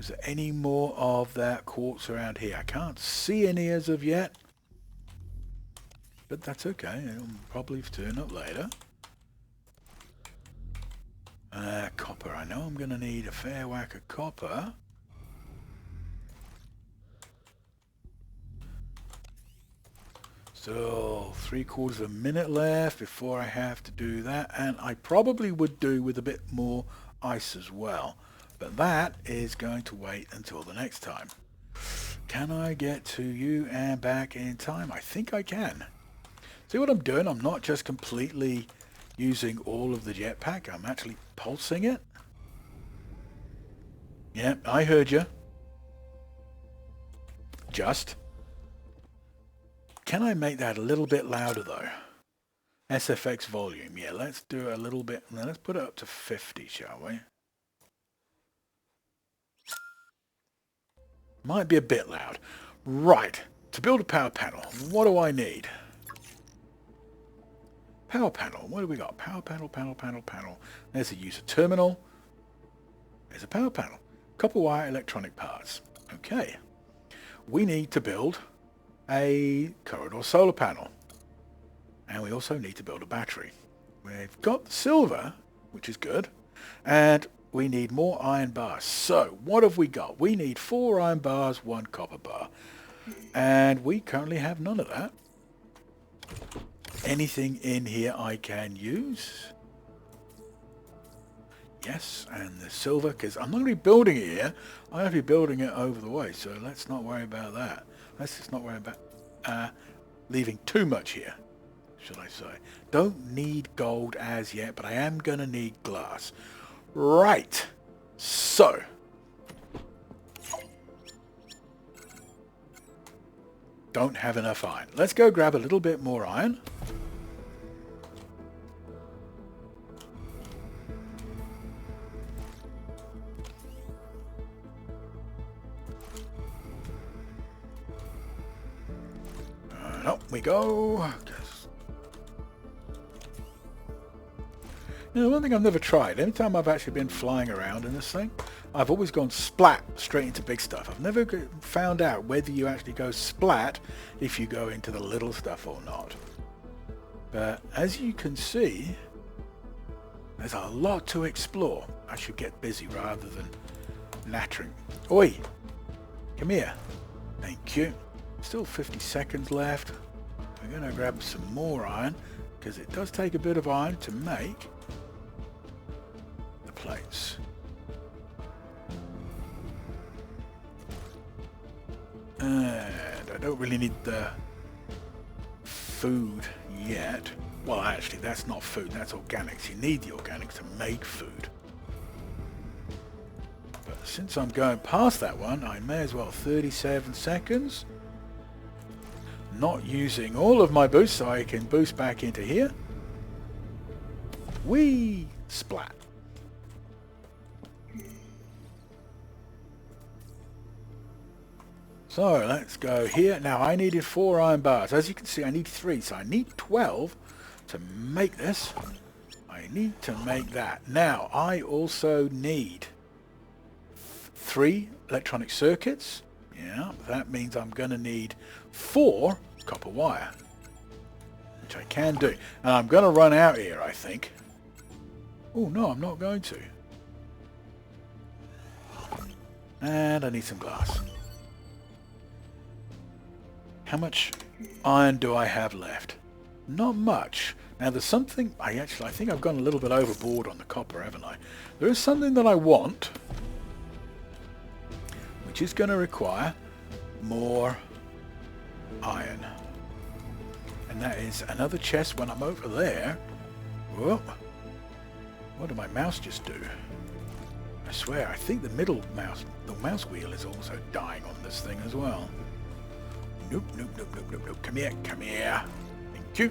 Speaker 1: Is there any more of that quartz around here? I can't see any as of yet. But that's okay. It'll probably turn up later. Copper. I know I'm going to need a fair whack of copper. Still 3/4 of a minute left before I have to do that. And I probably would do with a bit more ice as well. But that is going to wait until the next time. Can I get to you and back in time? I think I can. See what I'm doing? I'm not just completely using all of the jetpack. I'm actually pulsing it. Yeah, I heard you. Just. Can I make that a little bit louder though? SFX volume. Yeah, let's do it a little bit. Let's put it up to 50, shall we? Might be a bit loud. Right. To build a power panel, what do I need? Power panel. What do we got? Power panel, panel. There's a user terminal. There's a power panel. Copper wire electronic parts. Okay. We need to build a corridor solar panel. And we also need to build a battery. We've got the silver, which is good. And we need more iron bars. So, what have we got? We need 4 iron bars, 1 copper bar. And we currently have none of that. Anything in here I can use? Yes, and the silver, because I'm not going to be building it here. I'm going to be building it over the way, so let's not worry about that. Let's just not worry about leaving too much here. should I say. Don't need gold as yet, but I am going to need glass. Right. So. Don't have enough iron. Let's go grab a little bit more iron. And up we go. Now, one thing I've never tried, any time I've actually been flying around in this thing, I've always gone splat straight into big stuff. I've never found out whether you actually go splat if you go into the little stuff or not. But as you can see, there's a lot to explore. I should get busy rather than nattering. Oi! Come here. Thank you. Still 50 seconds left. We're going to grab some more iron, because it does take a bit of iron to make the plates. And I don't really need the food yet. Well, actually, that's not food, that's organics. You need the organics to make food. But since I'm going past that one, I may as well. 37 seconds. Not using all of my boost, so I can boost back into here. Whee! Splat. So let's go here. Now I needed 4 iron bars. As you can see, I need 3, so I need 12 to make this. I need to make that. Now I also need 3 electronic circuits. Yeah, that means I'm going to need 4 copper wire, which I can do. And I'm going to run out here, I think. Oh no, I'm not going to. And I need some glass. How much iron do I have left? Not much. Now there's something, I think I've gone a little bit overboard on the copper, haven't I? There is something that I want, which is going to require more iron. And that is another chest when I'm over there. Whoa. What did my mouse just do? I swear, I think the mouse wheel is also dying on this thing as well. Nope, nope, nope, nope, nope, nope. Come here, come here. Thank you.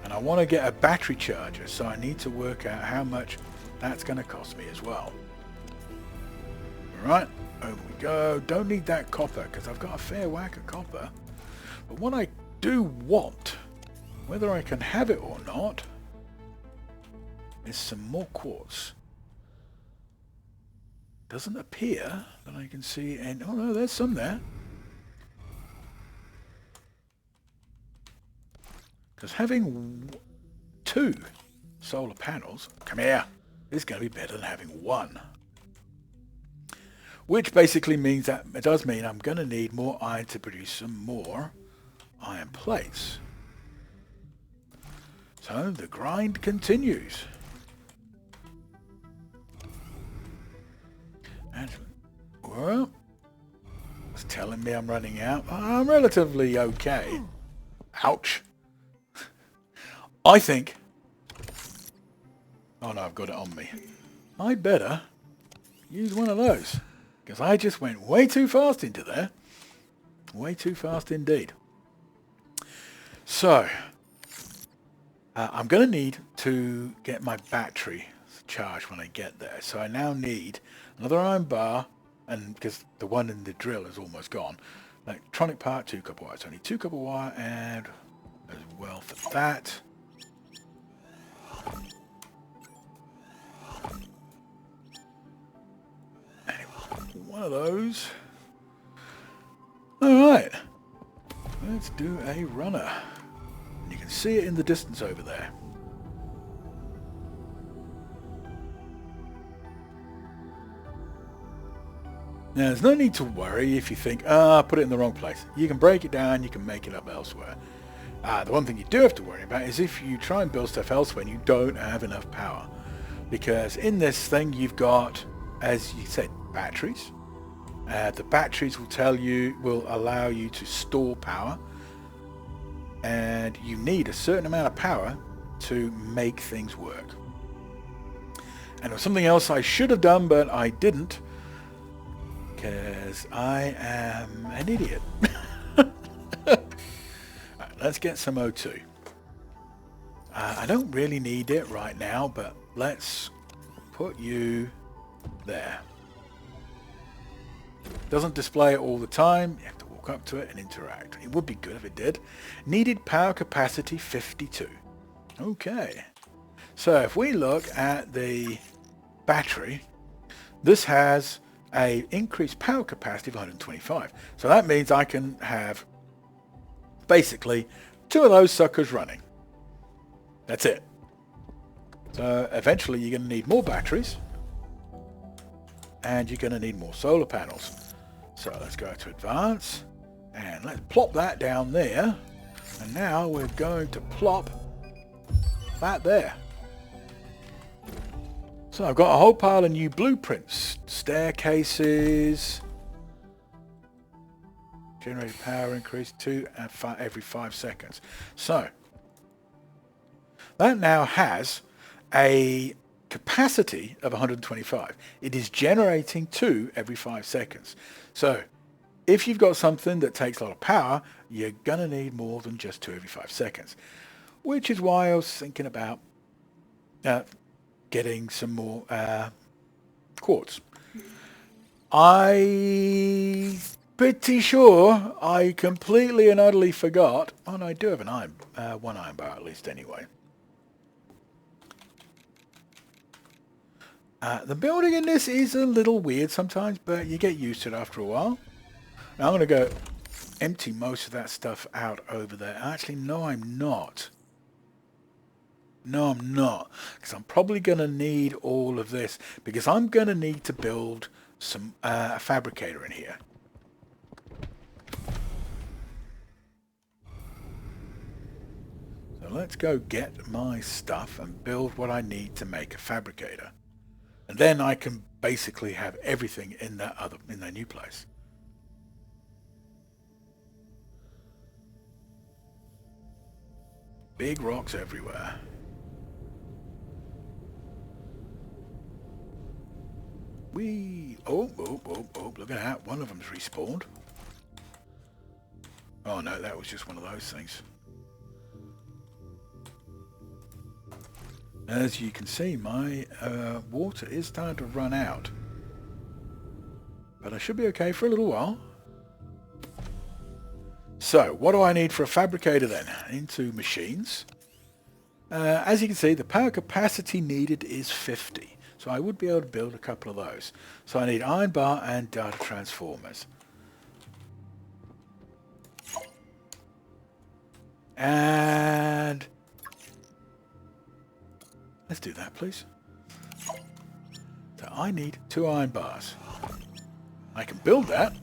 Speaker 1: And I want to get a battery charger, so I need to work out how much that's going to cost me as well. Alright, over we go. Don't need that copper, because I've got a fair whack of copper. But what I do want, whether I can have it or not, is some more quartz. Doesn't appear that I can see any... Oh no, there's some there. Because having 2 solar panels... Come here! Is going to be better than having 1. Which basically means that... It does mean I'm going to need more iron to produce some more iron plates. So the grind continues. And, well, it's telling me I'm running out. I'm relatively okay. Ouch. I think... Oh no, I've got it on me. I'd better use one of those. Because I just went way too fast into there. Way too fast indeed. So, I'm going to need to get my battery charged when I get there. So I now need another iron bar, and because the one in the drill is almost gone. Electronic part, 2 copper wire. So I need 2 copper wire, and as well for that. One of those. Alright. Let's do a runner. You can see it in the distance over there. Now, there's no need to worry if you think, put it in the wrong place. You can break it down, you can make it up elsewhere. The one thing you do have to worry about is if you try and build stuff elsewhere and you don't have enough power. Because in this thing you've got, as you said, batteries. The batteries will allow you to store power, and you need a certain amount of power to make things work. And there was something else I should have done, but I didn't, because I am an idiot. Right, let's get some O2. I don't really need it right now, but let's put you there. Doesn't display it all the time. You have to walk up to it and interact. It would be good if it did. Needed power capacity 52. Okay. So if we look at the battery, this has a increased power capacity of 125. So that means I can have basically 2 of those suckers running. That's it. So eventually you're going to need more batteries, and you're going to need more solar panels. So let's go to advance, and let's plop that down there. And now we're going to plop that there. So I've got a whole pile of new blueprints, staircases, generated power increase 2 every 5 seconds. So that now has a capacity of 125. It is generating 2 every 5 seconds. So if you've got something that takes a lot of power, you're going to need more than just 2 every 5 seconds, which is why I was thinking about getting some more quartz. I'm pretty sure I completely and utterly forgot. Oh no, I do have an one iron bar at least anyway. The building in this is a little weird sometimes, but you get used to it after a while. Now I'm going to go empty most of that stuff out over there. Actually, no, I'm not. No, I'm not. Because I'm probably going to need all of this. Because I'm going to need to build some a fabricator in here. So let's go get my stuff and build what I need to make a fabricator. And then I can basically have everything in that new place. Big rocks everywhere. Oh, look at that. One of them's respawned. Oh no, that was just one of those things. As you can see, my water is starting to run out. But I should be okay for a little while. So, what do I need for a fabricator then? Into machines. As you can see, the power capacity needed is 50. So I would be able to build a couple of those. So I need iron bar and data transformers. And let's do that, please. So I need 2 iron bars. I can build that.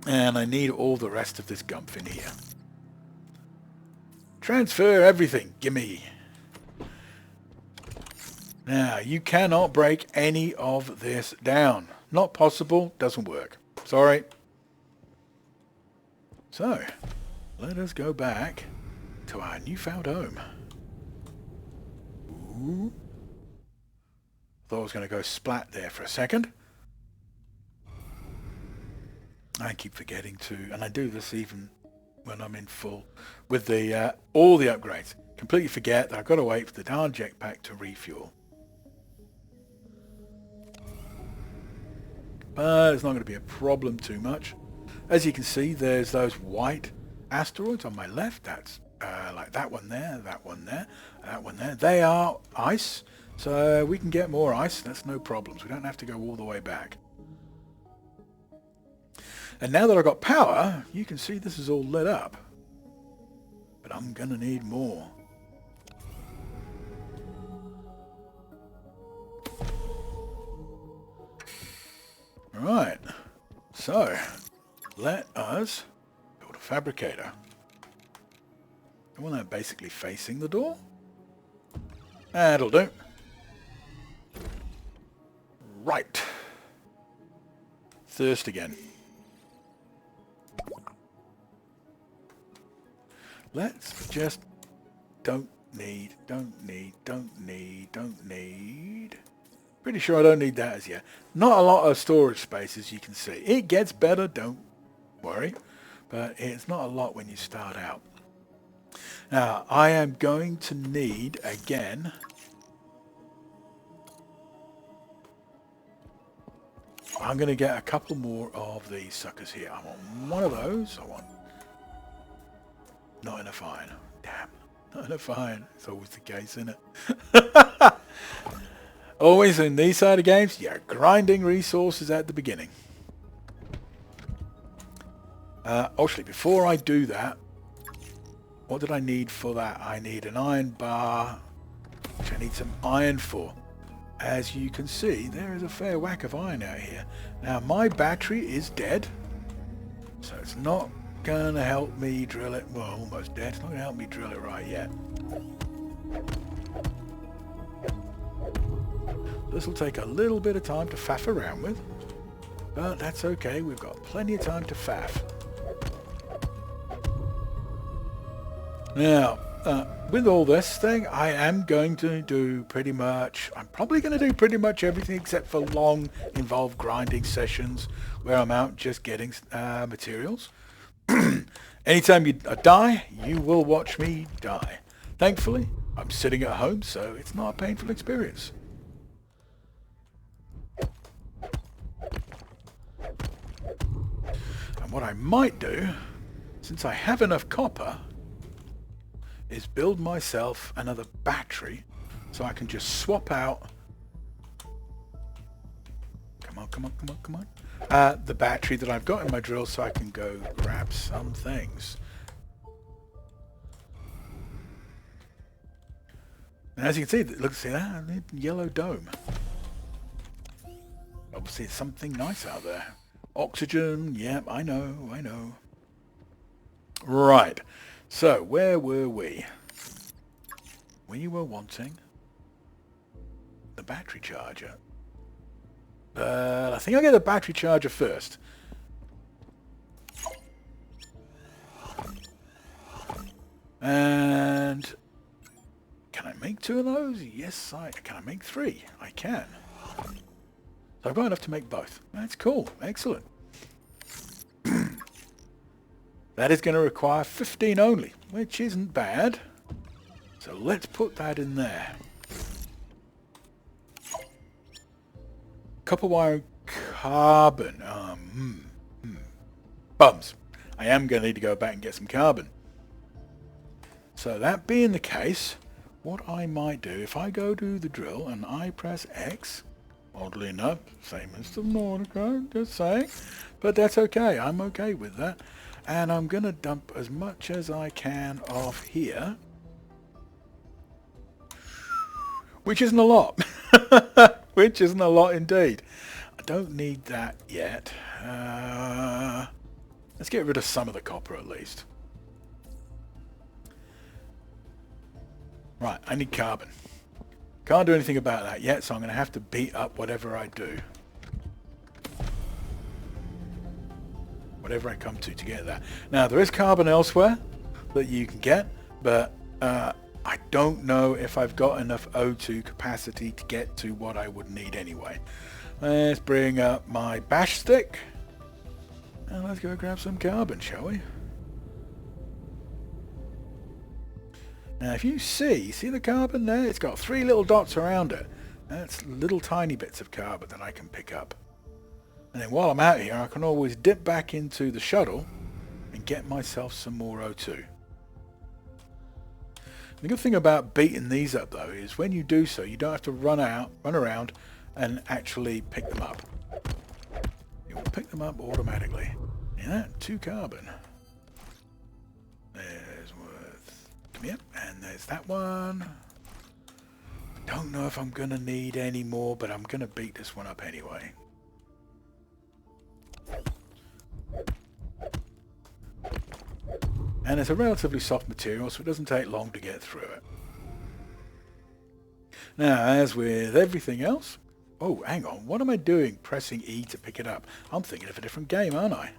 Speaker 1: And I need all the rest of this gumph in here. Transfer everything. Gimme. Now, you cannot break any of this down. Not possible. Doesn't work. Sorry. So, let us go back to our newfound home. Ooh. Thought I was going to go splat there for a second. I keep forgetting to, and I do this even when I'm in full, with the all the upgrades. Completely forget that I've got to wait for the darn jetpack to refuel. But it's not going to be a problem too much. As you can see, there's those white asteroids on my left. That's like that one there, that one there, that one there. They are ice, so we can get more ice. That's no problems. We don't have to go all the way back. And now that I've got power, you can see this is all lit up. But I'm going to need more. Right, so let us build a fabricator. I want that basically facing the door. That'll do. Right. thirst again. Let's just don't need. Pretty sure I don't need that as yet. Not a lot of storage space, as you can see. It gets better, don't worry, but it's not a lot when you start out. Now, I am going to need, again, I'm going to get a couple more of these suckers here. I want one of those. I want not enough iron. Damn, not enough iron. It's always the case, isn't it? Always in these side of games, you're grinding resources at the beginning. Actually, before I do that, what did I need for that? I need an iron bar, which I need some iron for. As you can see, there is a fair whack of iron out here. Now, my battery is dead, so it's not going to help me drill it. Well, almost dead. It's not going to help me drill it right yet. This will take a little bit of time to faff around with, but that's okay. We've got plenty of time to faff. Now, with all this thing, I am going to do pretty much, I'm probably going to do pretty much everything except for long, involved grinding sessions where I'm out just getting materials. Anytime you die, you will watch me die. Thankfully, I'm sitting at home, so it's not a painful experience. And what I might do, since I have enough copper, is build myself another battery so I can just swap out, come on, the battery that I've got in my drill so I can go grab some things. And as you can see, look, see that yellow dome. Obviously it's something nice out there. Oxygen, yep, I know. Right. So, where were we? We were wanting the battery charger. I think I'll get the battery charger first. And can I make 2 of those? Yes, can I make 3? I can. So I've got enough to make both. That's cool. Excellent. That is going to require 15 only, which isn't bad. So let's put that in there. Copper wire and carbon. Bums. I am going to need to go back and get some carbon. So that being the case, what I might do, if I go to the drill and I press X, oddly enough, same as the Nautica, just saying, but that's okay. I'm okay with that. And I'm going to dump as much as I can off here. Which isn't a lot. Which isn't a lot indeed. I don't need that yet. Let's get rid of some of the copper at least. Right, I need carbon. Can't do anything about that yet, so I'm going to have to beat up whatever I do. Whatever I come to get that. Now, there is carbon elsewhere that you can get, but I don't know if I've got enough O2 capacity to get to what I would need anyway. Let's bring up my bash stick, and let's go grab some carbon, shall we? Now, if you see the carbon there? It's got 3 little dots around it. That's little tiny bits of carbon that I can pick up. And then while I'm out here, I can always dip back into the shuttle and get myself some more O2. The good thing about beating these up, though, is when you do so, you don't have to run around and actually pick them up. You will pick them up automatically. Yeah, 2 carbon. There's worth... Yep, and there's that one. Don't know if I'm going to need any more, but I'm going to beat this one up anyway. And it's a relatively soft material, so it doesn't take long to get through it. Now, as with everything else, Oh, hang on. What am I doing pressing E to pick it up? I'm thinking of a different game, aren't I?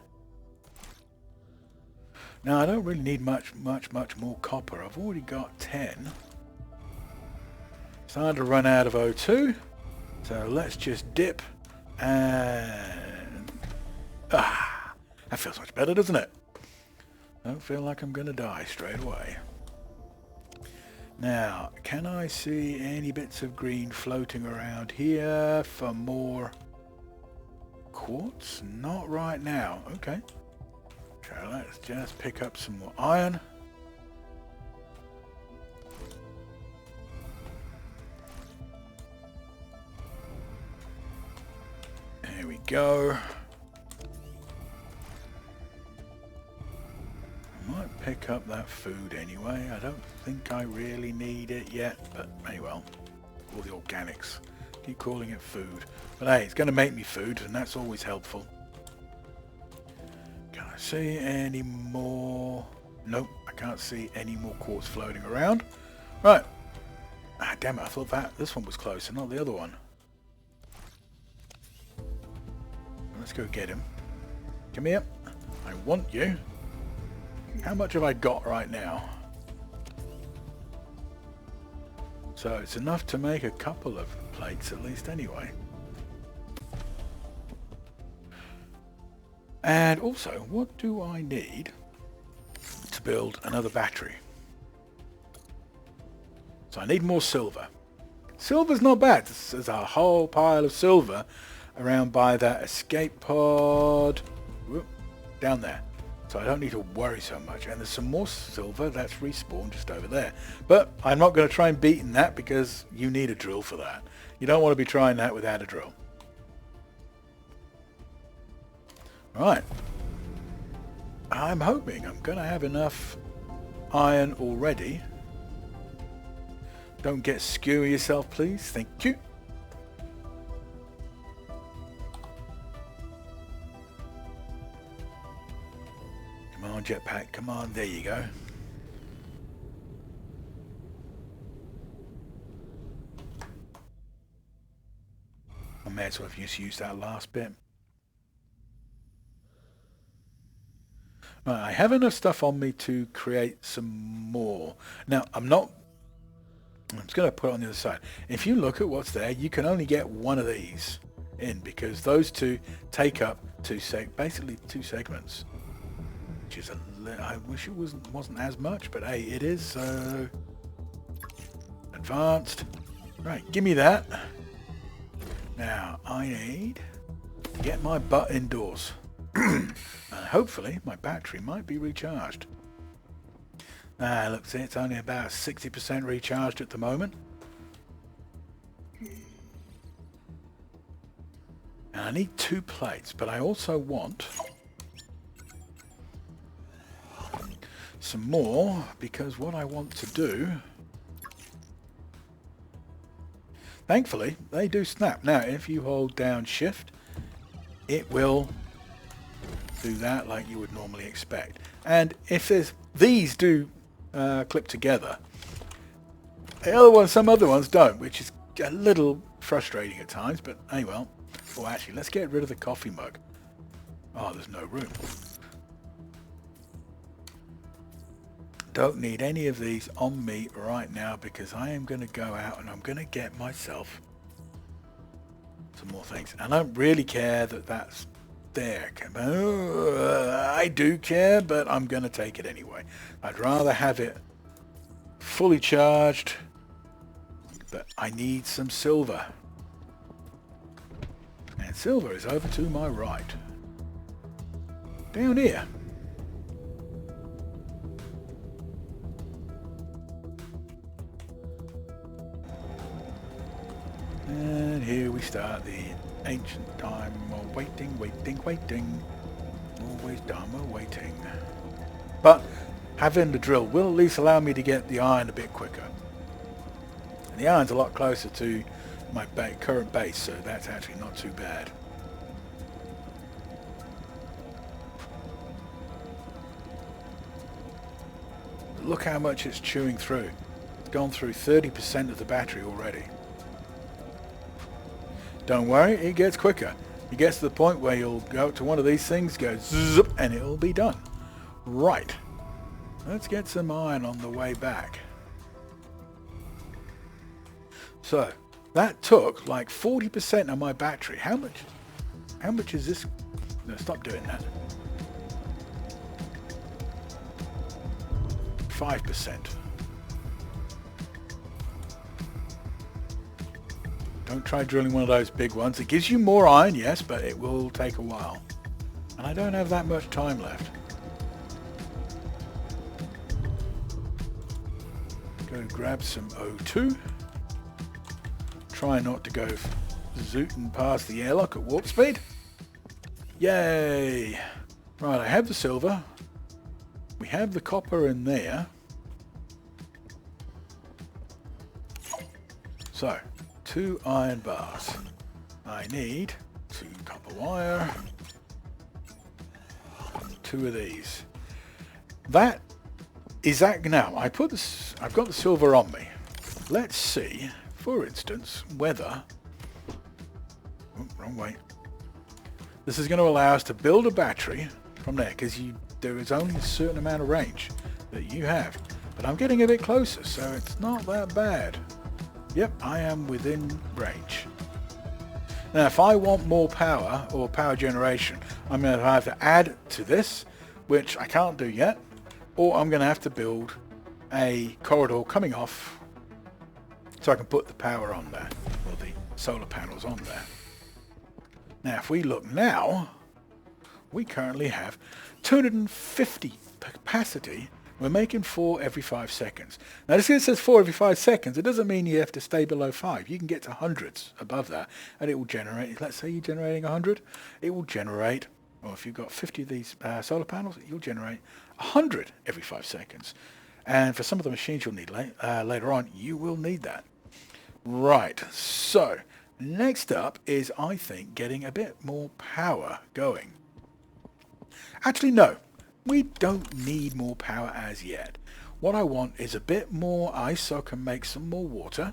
Speaker 1: Now, I don't really need much more copper. I've already got 10. Starting to run out of O2. So let's just dip and... Ah! That feels much better, doesn't it? Don't feel like I'm going to die straight away. Now, can I see any bits of green floating around here for more quartz? Not right now. Okay. So let's just pick up some more iron. There we go. I might pick up that food anyway. I don't think I really need it yet, but hey, well, all the organics. Keep calling it food. But hey, it's going to make me food, and that's always helpful. Can I see any more? Nope, I can't see any more quartz floating around. Right. Ah, damn it, I thought this one was closer, not the other one. Let's go get him. Come here. I want you. How much have I got right now? So it's enough to make a couple of plates at least anyway. And also, what do I need to build another battery? So I need more silver. Silver's not bad. There's a whole pile of silver around by that escape pod. Whoop, down there. So I don't need to worry so much. And there's some more silver that's respawned just over there. But I'm not going to try and beat that because you need a drill for that. You don't want to be trying that without a drill. Right. I'm hoping I'm going to have enough iron already. Don't get skewy yourself, please. Thank you. Come on, jetpack. Come on. There you go. I may as well have just used that last bit. Right, I have enough stuff on me to create some more. Now, I'm just going to put it on the other side. If you look at what's there, you can only get one of these in because those two take up basically two segments. Which is I wish it wasn't as much, but hey, it is. So advanced. Right, give me that. Now I need to get my butt indoors. And hopefully my battery might be recharged. Looks, it's only about 60% recharged at the moment. And I need 2 plates, but I also want some more because what I want to do, thankfully, they do snap. Now, if you hold down shift, it will do that like you would normally expect. And if these do clip together, some other ones don't, which is a little frustrating at times, but hey, well. Oh, actually, let's get rid of the coffee mug. Oh, there's no room. Don't need any of these on me right now because I am going to go out and I'm going to get myself some more things. And I don't really care that that's there. I do care, but I'm going to take it anyway. I'd rather have it fully charged, but I need some silver. And silver is over to my right. Down here. And here we start the ancient time of waiting. Always time of waiting. But having the drill will at least allow me to get the iron a bit quicker. And the iron's a lot closer to my current base, so that's actually not too bad. Look how much it's chewing through. It's gone through 30% of the battery already. Don't worry, it gets quicker. It gets to the point where you'll go to one of these things, go zip, and it'll be done. Right. Let's get some iron on the way back. So, that took like 40% of my battery. How much is this? No, stop doing that. 5%. Don't try drilling one of those big ones. It gives you more iron, yes, but it will take a while. And I don't have that much time left. Go grab some O2. Try not to go zooting past the airlock at warp speed. Yay! Right, I have the silver. We have the copper in there. So, 2 iron bars. I need 2 copper wire. 2 of these. That is that now. I've got the silver on me. Let's see, for instance, whether wrong way. This is going to allow us to build a battery from there, because there is only a certain amount of range that you have. But I'm getting a bit closer, so it's not that bad. Yep, I am within range. Now, if I want more power or power generation, I'm going to have to add to this, which I can't do yet, or I'm going to have to build a corridor coming off so I can put the power on there, or the solar panels on there. Now, if we look now, we currently have 250 capacity. We're making 4 every 5 seconds. Now, this here says 4 every 5 seconds. It doesn't mean you have to stay below 5. You can get to hundreds above that, and it will generate, let's say you're generating 100, it will generate, or if you've got 50 of these solar panels, you'll generate 100 every 5 seconds. And for some of the machines you'll need later on, you will need that. Right, so next up is, I think, getting a bit more power going. Actually, no. We don't need more power as yet. What I want is a bit more ice so I can make some more water.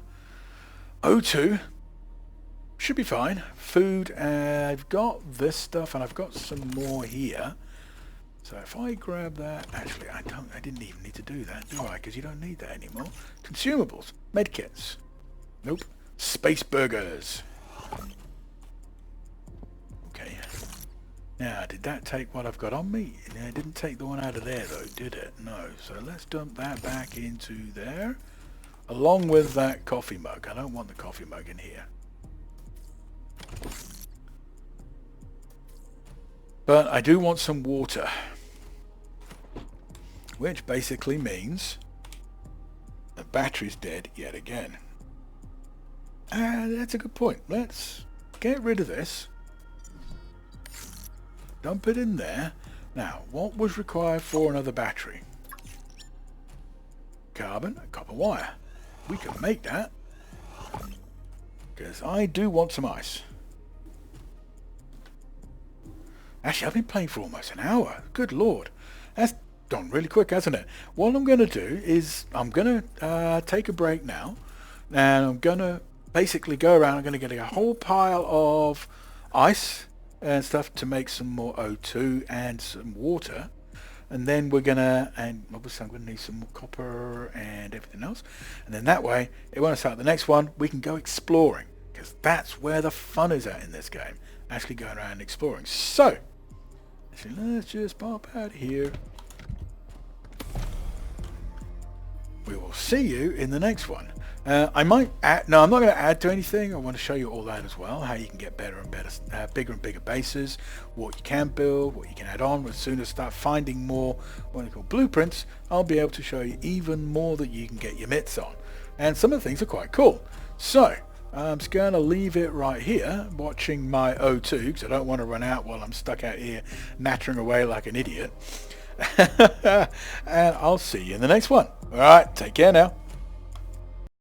Speaker 1: O2 should be fine. Food, I've got this stuff and I've got some more here. So if I grab that, actually I didn't even need to do that, do I? Because you don't need that anymore. Consumables, medkits. Nope. Space burgers. Okay. Now, did that take what I've got on me? No, it didn't take the one out of there, though, did it? No. So let's dump that back into there, along with that coffee mug. I don't want the coffee mug in here. But I do want some water, which basically means the battery's dead yet again. That's a good point. Let's get rid of this. Dump it in there. Now, what was required for another battery? Carbon and copper wire. We can make that, because I do want some ice. Actually, I've been playing for almost an hour. Good Lord. That's gone really quick, hasn't it? What I'm going to do is I'm going to take a break now, and I'm going to basically go around. I'm going to get a whole pile of ice and stuff to make some more O2 and some water. And then we're going to, and obviously I'm going to need some more copper and everything else. And then that way, when I start the next one, we can go exploring, because that's where the fun is at in this game. Actually going around and exploring. So, let's just pop out of here. We will see you in the next one. I might add, no, I'm not going to add to anything. I want to show you all that as well, how you can get better and better, bigger and bigger bases, what you can build, what you can add on. As soon as I start finding more what I call blueprints, I'll be able to show you even more that you can get your mitts on. And some of the things are quite cool. So, I'm just going to leave it right here, watching my O2, because I don't want to run out while I'm stuck out here nattering away like an idiot. And I'll see you in the next one. All right, take care now.